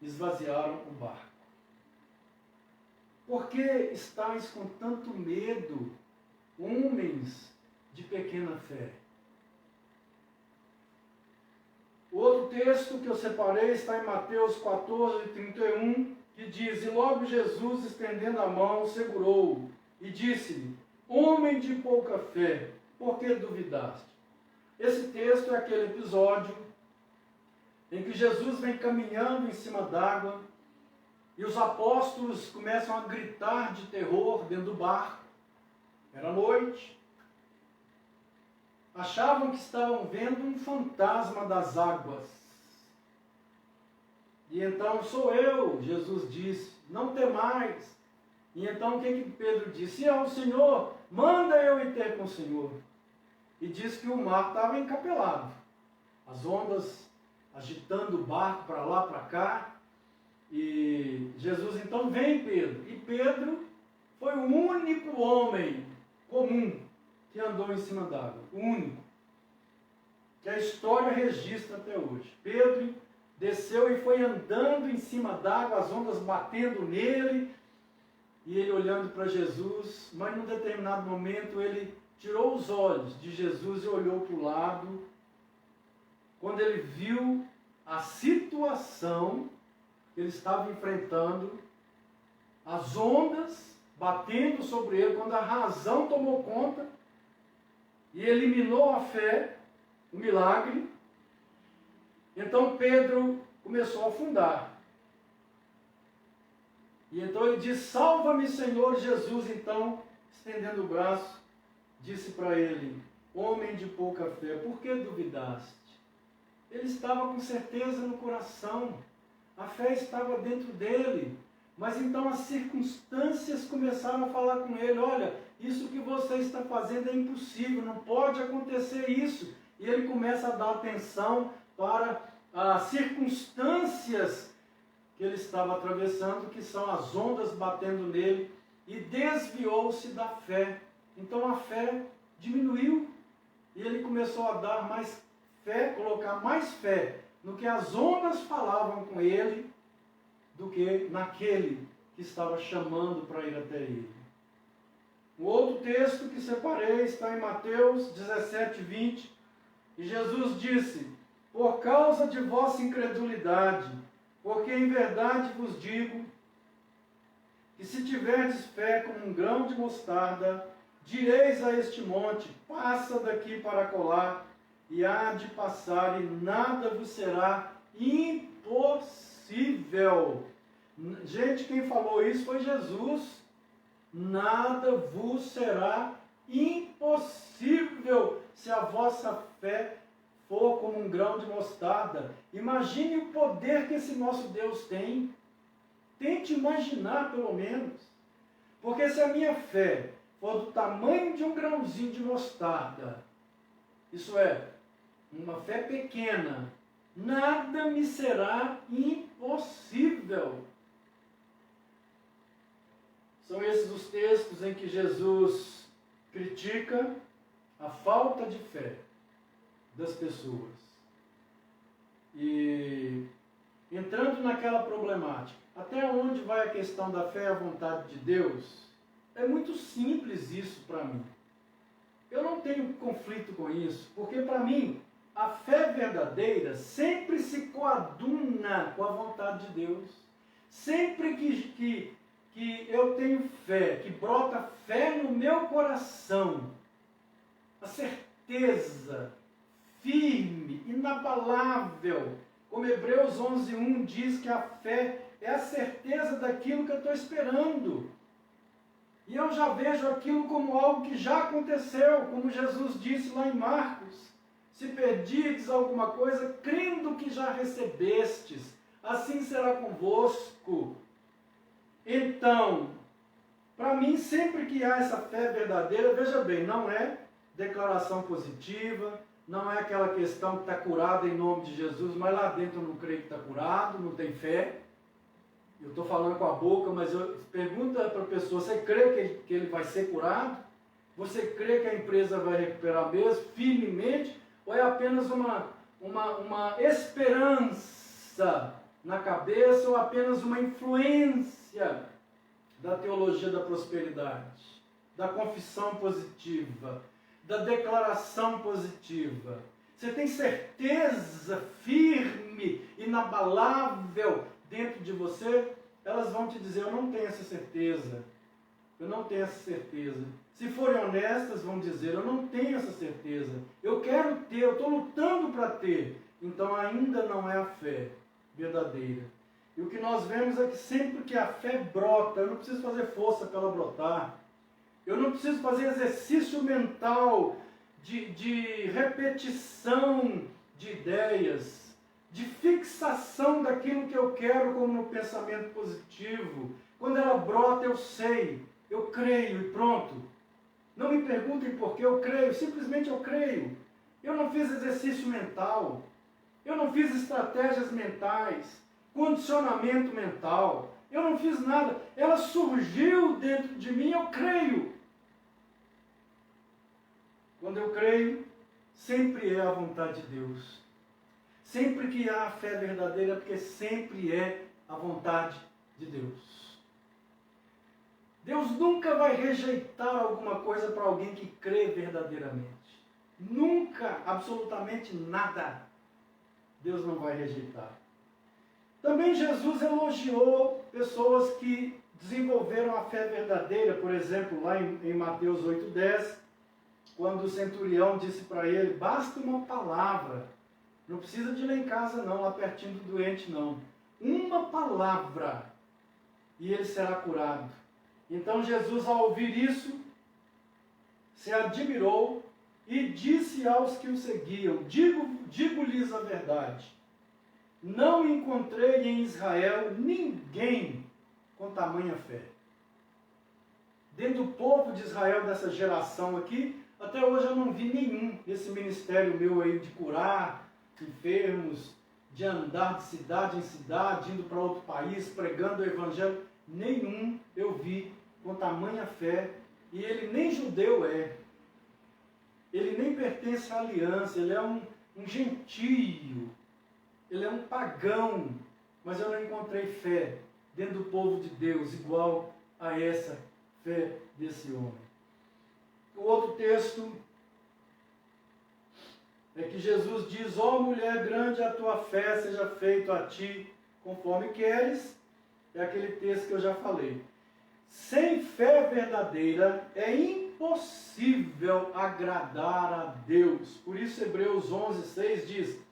esvaziaram o barco. Por que estáis com tanto medo, homens de pequena fé? O outro texto que eu separei está em Mateus 14:31, que diz, e logo Jesus, estendendo a mão, segurou-o e disse-lhe, homem de pouca fé, por que duvidaste? Esse texto é aquele episódio em que Jesus vem caminhando em cima d'água e os apóstolos começam a gritar de terror dentro do barco. Era noite. Achavam que estavam vendo um fantasma das águas. E então, sou eu, Jesus disse, não temais. E então o que Pedro disse? Se é o Senhor, manda eu ir ter com o Senhor. E diz que o mar estava encapelado. As ondas agitando o barco para lá, para cá. E Jesus então, vem Pedro. E Pedro foi o único homem comum que andou em cima d'água. O único. Que a história registra até hoje. Pedro desceu e foi andando em cima d'água, as ondas batendo nele, e ele olhando para Jesus, mas num determinado momento ele tirou os olhos de Jesus e olhou para o lado. Quando ele viu a situação que ele estava enfrentando, as ondas batendo sobre ele, quando a razão tomou conta e eliminou a fé, o milagre, então Pedro começou a afundar. E então ele diz, salva-me, Senhor Jesus. Então, estendendo o braço, disse para ele, homem de pouca fé, por que duvidaste? Ele estava com certeza no coração, a fé estava dentro dele, mas então as circunstâncias começaram a falar com ele, olha, isso que você está fazendo é impossível, não pode acontecer isso. E ele começa a dar atenção para as circunstâncias que ele estava atravessando, que são as ondas batendo nele, e desviou-se da fé. Então a fé diminuiu, e ele começou a dar mais fé, colocar mais fé no que as ondas falavam com ele, do que naquele que estava chamando para ir até ele. O outro texto que separei está em Mateus 17:20, e Jesus disse, por causa de vossa incredulidade, Porque em verdade vos digo, que se tiverdes fé como um grão de mostarda, direis a este monte, passa daqui para colar, e há de passar, e nada vos será impossível. Gente, quem falou isso foi Jesus. Nada vos será impossível se a vossa fé for como um grão de mostarda. Imagine o poder que esse nosso Deus tem. Tente imaginar, pelo menos. Porque se a minha fé for do tamanho de um grãozinho de mostarda, isso é, uma fé pequena, nada me será impossível. São esses os textos em que Jesus critica a falta de fé das pessoas. E entrando naquela problemática, até onde vai a questão da fé e a vontade de Deus? É muito simples isso para mim. Eu não tenho conflito com isso, porque para mim a fé verdadeira sempre se coaduna com a vontade de Deus. Sempre que eu tenho fé, que brota fé no meu coração, a certeza firme, inabalável, como Hebreus 11:1 diz que a fé é a certeza daquilo que eu estou esperando. E eu já vejo aquilo como algo que já aconteceu, como Jesus disse lá em Marcos. Se pedirdes alguma coisa, crendo que já recebestes, assim será convosco. Então, para mim, sempre que há essa fé verdadeira, veja bem, não é declaração positiva, não é aquela questão que está curado em nome de Jesus, mas lá dentro eu não creio que está curado, não tem fé. Eu estou falando com a boca, mas pergunta para a pessoa, você crê que ele vai ser curado? Você crê que a empresa vai recuperar mesmo, firmemente? Ou é apenas uma esperança na cabeça, ou apenas uma influência da teologia da prosperidade, da confissão positiva, da declaração positiva? Você tem certeza firme, inabalável dentro de você? Elas vão te dizer, eu não tenho essa certeza. Eu não tenho essa certeza. Se forem honestas, vão dizer, eu não tenho essa certeza. Eu quero ter, eu estou lutando para ter. Então ainda não é a fé verdadeira. E o que nós vemos é que sempre que a fé brota, eu não preciso fazer força para ela brotar. Eu não preciso fazer exercício mental de repetição de ideias, de fixação daquilo que eu quero como no pensamento positivo. Quando ela brota, eu sei, eu creio e pronto. Não me perguntem por que eu creio, simplesmente eu creio. Eu não fiz exercício mental, eu não fiz estratégias mentais, condicionamento mental, eu não fiz nada. Ela surgiu dentro de mim, eu creio. Quando eu creio, sempre é a vontade de Deus. Sempre que há a fé verdadeira, porque sempre é a vontade de Deus. Deus nunca vai rejeitar alguma coisa para alguém que crê verdadeiramente. Nunca, absolutamente nada, Deus não vai rejeitar. Também Jesus elogiou pessoas que desenvolveram a fé verdadeira, por exemplo, lá em Mateus 8:10, quando o centurião disse para ele, basta uma palavra, não precisa de ir lá em casa não, lá pertinho do doente não, uma palavra e ele será curado. Então Jesus, ao ouvir isso, se admirou e disse aos que o seguiam, digo-lhes a verdade, não encontrei em Israel ninguém com tamanha fé. Dentro do povo de Israel, dessa geração aqui, até hoje eu não vi nenhum nesse ministério meu aí de curar enfermos, de andar de cidade em cidade, indo para outro país, pregando o evangelho. Nenhum eu vi com tamanha fé, e ele nem judeu é. Ele nem pertence à aliança, ele é um gentio, ele é um pagão, mas eu não encontrei fé dentro do povo de Deus igual a essa fé desse homem. O outro texto é que Jesus diz, ó mulher, grande a tua fé, seja feito a ti conforme queres, é aquele texto que eu já falei. Sem fé verdadeira é impossível agradar a Deus. Por isso Hebreus 11:6 diz: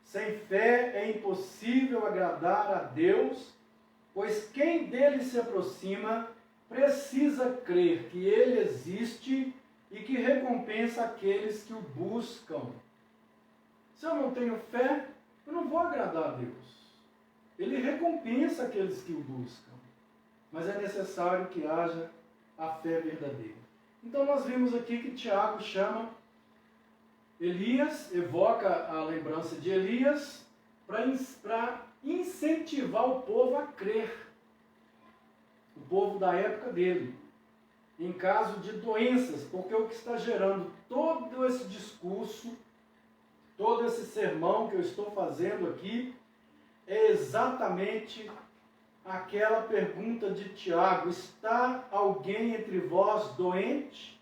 sem fé é impossível agradar a Deus, pois quem dele se aproxima precisa crer que ele existe e que recompensa aqueles que o buscam. Se eu não tenho fé, eu não vou agradar a Deus. Ele recompensa aqueles que o buscam. Mas é necessário que haja a fé verdadeira. Então nós vimos aqui que Tiago chama Elias, evoca a lembrança de Elias, para incentivar o povo a crer. O povo da época dele. Em caso de doenças, porque o que está gerando todo esse discurso, todo esse sermão que eu estou fazendo aqui, é exatamente aquela pergunta de Tiago: está alguém entre vós doente?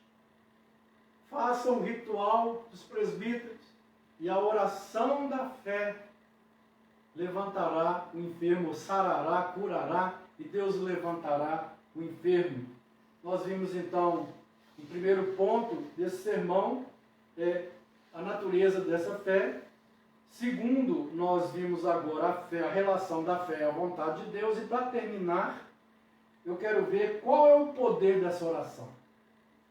Faça um ritual dos presbíteros e a oração da fé levantará o enfermo, sarará, curará, e Deus levantará o enfermo. Nós vimos então, o primeiro ponto desse sermão, a natureza dessa fé. Segundo, nós vimos agora a fé, a relação da fé à vontade de Deus. E para terminar, eu quero ver qual é o poder dessa oração.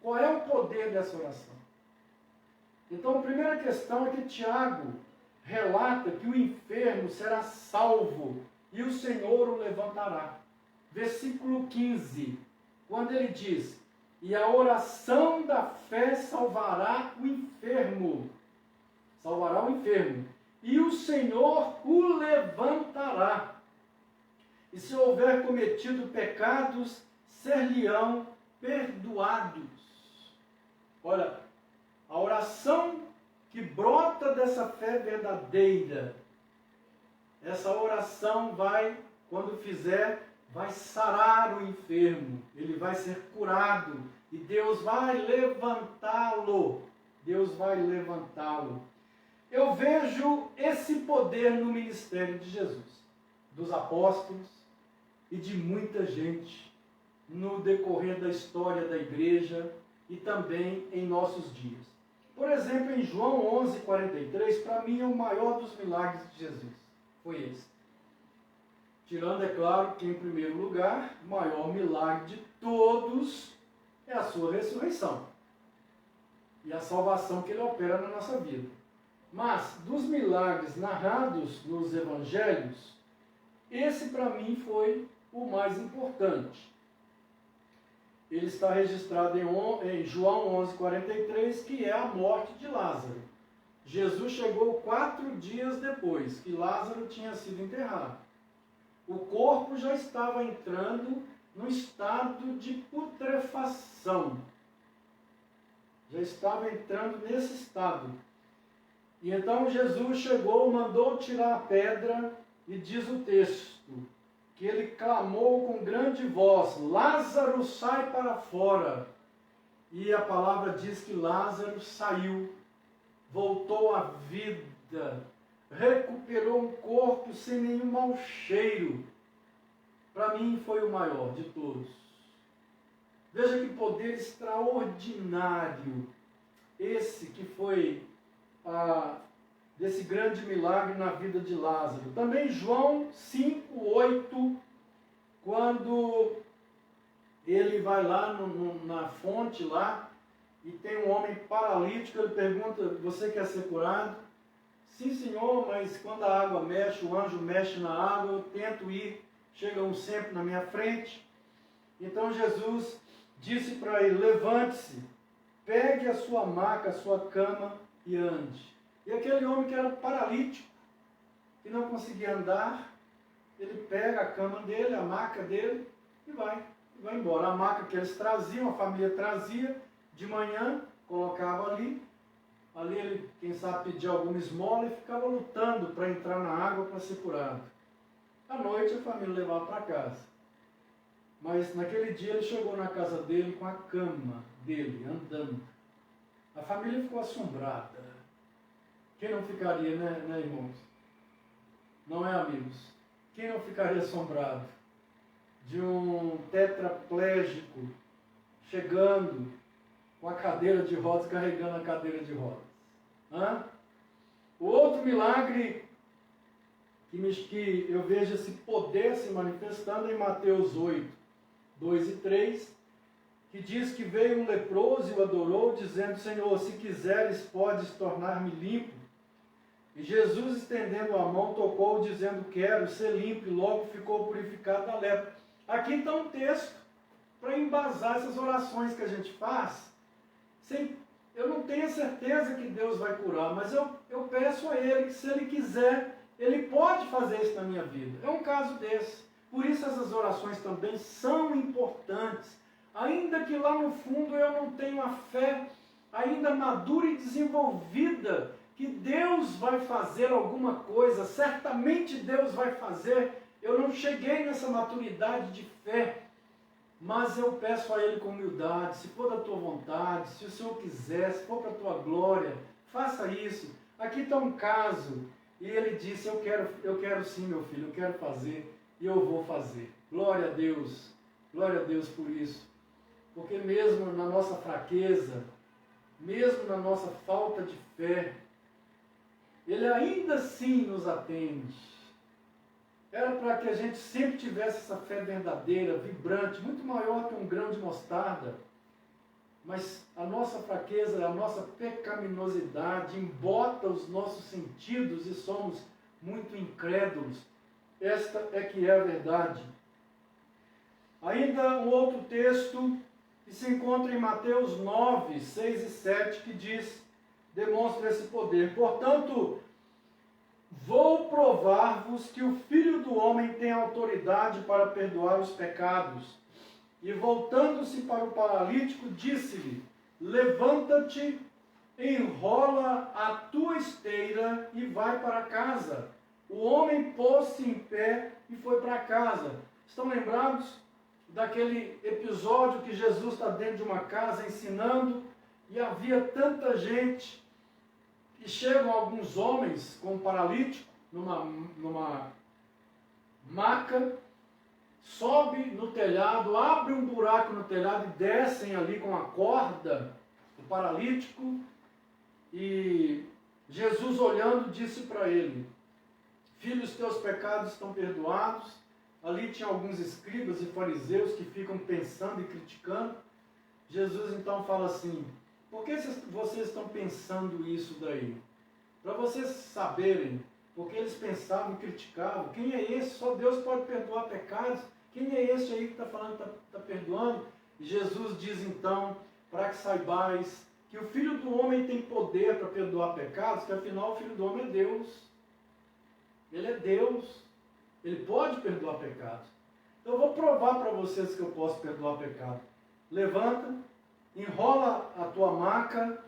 Qual é o poder dessa oração? Então, a primeira questão é que Tiago relata que o enfermo será salvo e o Senhor o levantará. Versículo 15, quando ele diz: e a oração da fé salvará o enfermo. Salvará o enfermo. E o Senhor o levantará. E se houver cometido pecados, ser-lhe-ão perdoados. Olha, a oração que brota dessa fé verdadeira, essa oração vai, quando fizer, vai sarar o enfermo. Ele vai ser curado. E Deus vai levantá-lo. Deus vai levantá-lo. Eu vejo esse poder no ministério de Jesus, dos apóstolos e de muita gente no decorrer da história da igreja e também em nossos dias. Por exemplo, em João 11:43, para mim é o maior dos milagres de Jesus. Foi esse. Tirando, é claro, que em primeiro lugar, o maior milagre de todos é a sua ressurreição e a salvação que ele opera na nossa vida. Mas, dos milagres narrados nos evangelhos, esse para mim foi o mais importante. Ele está registrado em João 11:43, que é a morte de Lázaro. Jesus chegou 4 dias depois que Lázaro tinha sido enterrado. O corpo já estava entrando no estado de putrefação. Já estava entrando nesse estado. E então Jesus chegou, mandou tirar a pedra, e diz o texto, que ele clamou com grande voz: Lázaro, sai para fora. E a palavra diz que Lázaro saiu, voltou à vida, recuperou um corpo sem nenhum mau cheiro. Para mim foi o maior de todos. Veja que poder extraordinário esse que foi desse grande milagre na vida de Lázaro. Também João 5:8, quando ele vai lá na fonte lá, e tem um homem paralítico, ele pergunta: você quer ser curado? Sim, Senhor, mas quando a água mexe, o anjo mexe na água, eu tento ir, chega um sempre na minha frente. Então Jesus disse para ele: levante-se, pegue a sua maca, a sua cama e ande. E aquele homem que era paralítico, que não conseguia andar, ele pega a cama dele, a maca dele, e vai embora. A maca que eles traziam, a família trazia, de manhã, colocava ali ele, quem sabe, pedia alguma esmola e ficava lutando para entrar na água para ser curado. À noite a família levava para casa. Mas naquele dia ele chegou na casa dele com a cama dele, andando. A família ficou assombrada. Quem não ficaria, né, irmãos? Não é, amigos? Quem não ficaria assombrado de um tetraplégico chegando com a cadeira de rodas, carregando a cadeira de rodas? O outro milagre que eu vejo esse poder se manifestando é em Mateus 8, 2 e 3, que diz que veio um leproso e o adorou, dizendo: Senhor, se quiseres, podes tornar-me limpo. E Jesus, estendendo a mão, tocou, dizendo: quero ser limpo, e logo ficou purificado da lepra. Aqui está um texto para embasar essas orações que a gente faz. Eu não tenho certeza que Deus vai curar, mas eu peço a Ele que, se Ele quiser, Ele pode fazer isso na minha vida. É um caso desse. Por isso essas orações também são importantes. Ainda que lá no fundo eu não tenha a fé ainda madura e desenvolvida, que Deus vai fazer alguma coisa, certamente Deus vai fazer. Eu não cheguei nessa maturidade de fé, mas eu peço a Ele com humildade: se for da tua vontade, se o Senhor quiser, se for para a tua glória, faça isso. Aqui está um caso, e ele disse: eu quero sim, meu filho, eu quero fazer, e eu vou fazer. Glória a Deus por isso. Porque mesmo na nossa fraqueza, mesmo na nossa falta de fé, Ele ainda assim nos atende. Era para que a gente sempre tivesse essa fé verdadeira, vibrante, muito maior que um grão de mostarda. Mas a nossa fraqueza, a nossa pecaminosidade embota os nossos sentidos e somos muito incrédulos. Esta é que é a verdade. Ainda um outro texto que se encontra em Mateus 9, 6 e 7, que demonstra esse poder. Portanto, vou provar-vos que o Filho do Homem tem autoridade para perdoar os pecados. E voltando-se para o paralítico, disse-lhe: levanta-te, enrola a tua esteira e vai para casa. O homem pôs-se em pé e foi para casa. Estão lembrados daquele episódio que Jesus está dentro de uma casa ensinando, e havia tanta gente, e chegam alguns homens com um paralítico numa maca, sobe no telhado, abre um buraco no telhado e descem ali com a corda o paralítico, e Jesus, olhando, disse para ele: filho, os teus pecados estão perdoados. Ali tinha alguns escribas e fariseus que ficam pensando e criticando. Jesus então fala assim: por que vocês estão pensando isso daí? Para vocês saberem, porque eles pensavam e criticavam. Quem é esse? Só Deus pode perdoar pecados. Quem é esse aí que está falando que está perdoando? E Jesus diz então, para que saibais que o Filho do Homem tem poder para perdoar pecados, que afinal o Filho do Homem é Deus. Ele é Deus. Ele pode perdoar pecados. Então eu vou provar para vocês que eu posso perdoar pecado. Levanta, enrola a tua maca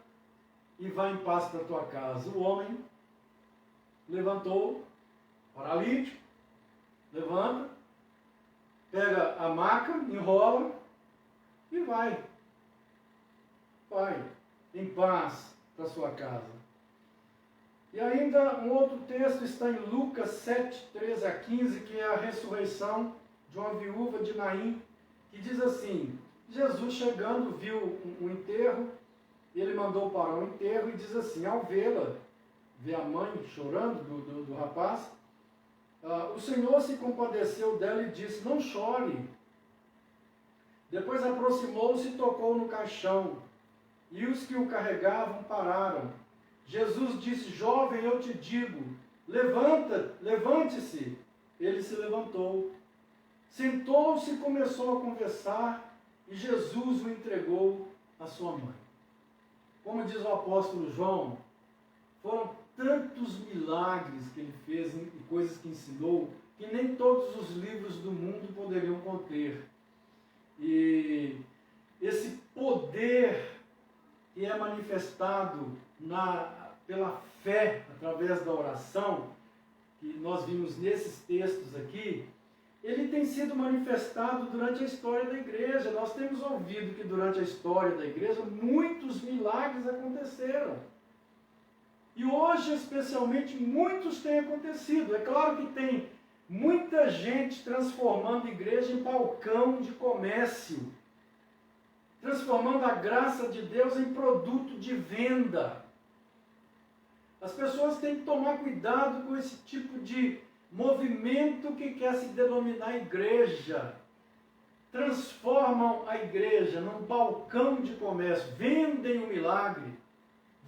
e vai em paz para a tua casa. O homem levantou, paralítico, levanta, pega a maca, enrola e vai. Vai em paz para a sua casa. E ainda um outro texto está em Lucas 7, 13 a 15, que é a ressurreição de uma viúva de Naim, que diz assim: Jesus chegando viu um enterro, ele mandou parar o enterro e diz assim, ao vê-la, vê a mãe chorando do rapaz, o Senhor se compadeceu dela e disse: não chore. Depois aproximou-se e tocou no caixão, e os que o carregavam pararam. Jesus disse: jovem, eu te digo, levante-se. Ele se levantou, sentou-se e começou a conversar, e Jesus o entregou à sua mãe. Como diz o apóstolo João, foram tantos milagres que ele fez e coisas que ensinou, que nem todos os livros do mundo poderiam conter. E esse poder que é manifestado pela fé, através da oração, que nós vimos nesses textos aqui, ele tem sido manifestado durante a história da igreja. Nós temos ouvido que durante a história da igreja muitos milagres aconteceram. E hoje, especialmente, muitos têm acontecido. É claro que tem Muita gente transformando a igreja em balcão de comércio, transformando a graça de Deus em produto de venda. As pessoas têm que tomar cuidado com esse tipo de movimento que quer se denominar igreja. Transformam a igreja num balcão de comércio, vendem o milagre,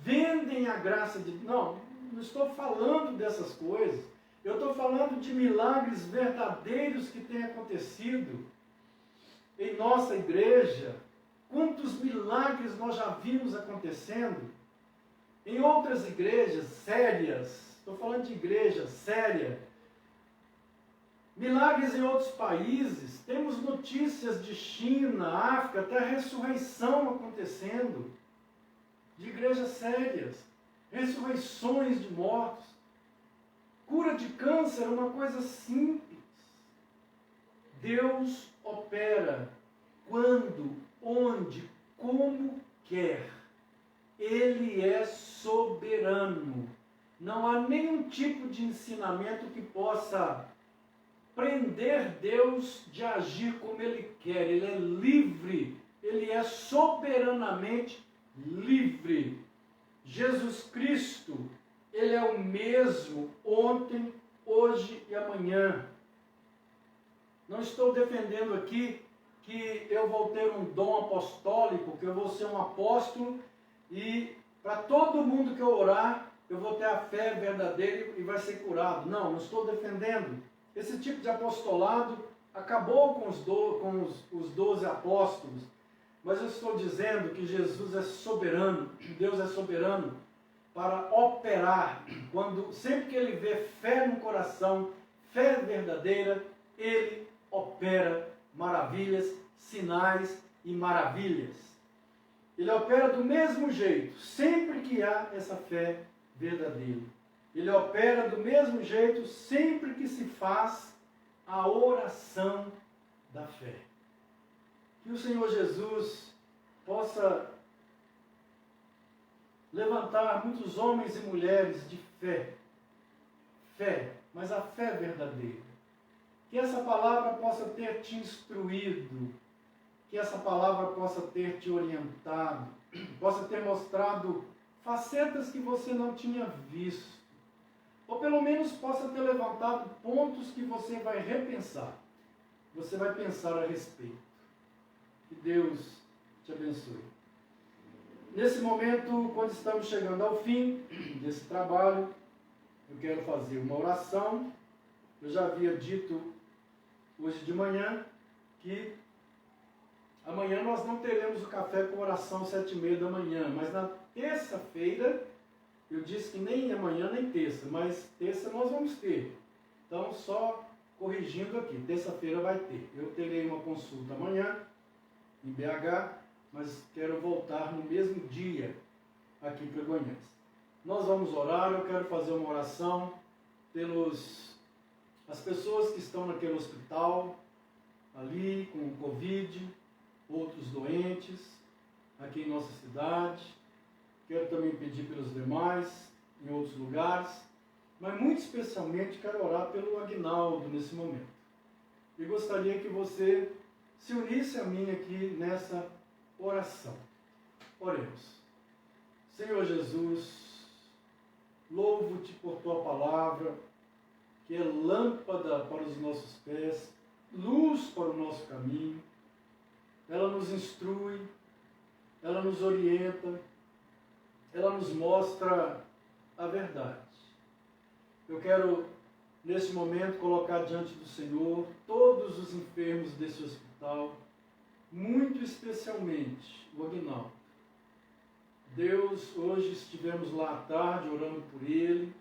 vendem a graça de Deus. Não estou falando dessas coisas. Eu estou falando de milagres verdadeiros que têm acontecido em nossa igreja. Quantos milagres nós já vimos acontecendo em outras igrejas sérias. Estou falando de igreja séria. Milagres em outros países. Temos notícias de China, África, até a ressurreição acontecendo. De igrejas sérias. Ressurreições de mortos. Cura de câncer é uma coisa simples. Deus opera quando, onde, como quer. Ele é soberano. Não há nenhum tipo de ensinamento que possa prender Deus de agir como Ele quer. Ele é livre. Ele é soberanamente livre. Jesus Cristo, Ele é o mesmo ontem, hoje e amanhã. Não estou defendendo aqui que eu vou ter um dom apostólico, que eu vou ser um apóstolo e para todo mundo que eu orar, eu vou ter a fé verdadeira e vai ser curado. Não estou defendendo. Esse tipo de apostolado acabou com os 12 apóstolos, mas eu estou dizendo que Jesus é soberano, Deus é soberano para operar. Sempre que Ele vê fé no coração, fé verdadeira, Ele opera maravilhas, sinais e maravilhas. Ele opera do mesmo jeito, sempre que há essa fé verdadeira. Ele opera do mesmo jeito, sempre que se faz a oração da fé. Que o Senhor Jesus possa levantar muitos homens e mulheres de fé. Fé, mas a fé verdadeira. Que essa palavra possa ter te instruído, que essa palavra possa ter te orientado, possa ter mostrado facetas que você não tinha visto, ou pelo menos possa ter levantado pontos que você vai repensar, você vai pensar a respeito. Que Deus te abençoe. Nesse momento, quando estamos chegando ao fim desse trabalho, eu quero fazer uma oração. Eu já havia dito hoje de manhã que amanhã nós não teremos o café com oração 7h30 da manhã, mas na terça-feira, eu disse que nem amanhã nem terça, mas terça nós vamos ter. Então, só corrigindo aqui, terça-feira vai ter. Eu terei uma consulta amanhã, em BH, mas quero voltar no mesmo dia aqui para Goiânia. Nós vamos orar, eu quero fazer uma oração as pessoas que estão naquele hospital, ali com o Covid, outros doentes, aqui em nossa cidade. Quero também pedir pelos demais, em outros lugares, mas muito especialmente quero orar pelo Aguinaldo nesse momento. E gostaria que você se unisse a mim aqui nessa oração. Oremos. Senhor Jesus, louvo-te por tua palavra, que é lâmpada para os nossos pés, luz para o nosso caminho. Ela nos instrui, ela nos orienta, ela nos mostra a verdade. Eu quero, nesse momento, colocar diante do Senhor todos os enfermos desse hospital, muito especialmente o Aguinaldo. Deus, hoje estivemos lá à tarde orando por ele,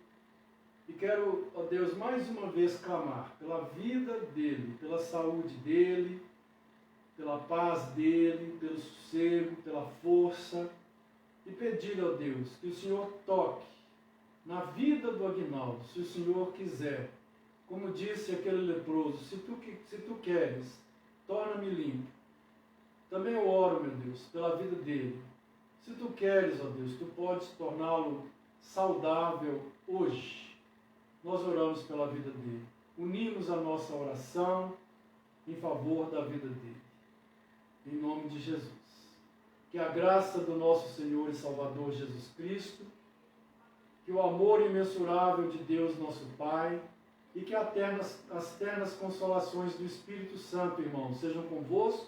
e quero, ó Deus, mais uma vez clamar pela vida dele, pela saúde dele, pela paz dele, pelo sossego, pela força, e pedir, ó Deus, que o Senhor toque na vida do Aguinaldo, se o Senhor quiser. Como disse aquele leproso, se tu queres, torna-me limpo. Também eu oro, meu Deus, pela vida dele. Se tu queres, ó Deus, tu podes torná-lo saudável hoje. Nós oramos pela vida dele. unimos a nossa oração em favor da vida dele. Em nome de Jesus. Que a graça do nosso Senhor e Salvador Jesus Cristo, que o amor imensurável de Deus nosso Pai e que as ternas consolações do Espírito Santo, irmãos, sejam convosco,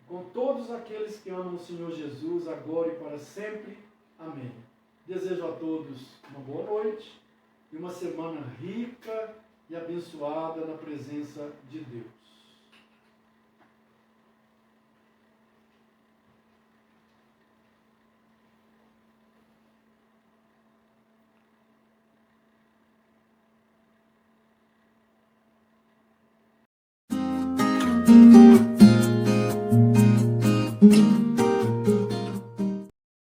com todos aqueles que amam o Senhor Jesus, agora e para sempre. Amém. Desejo a todos uma boa noite e uma semana rica e abençoada na presença de Deus.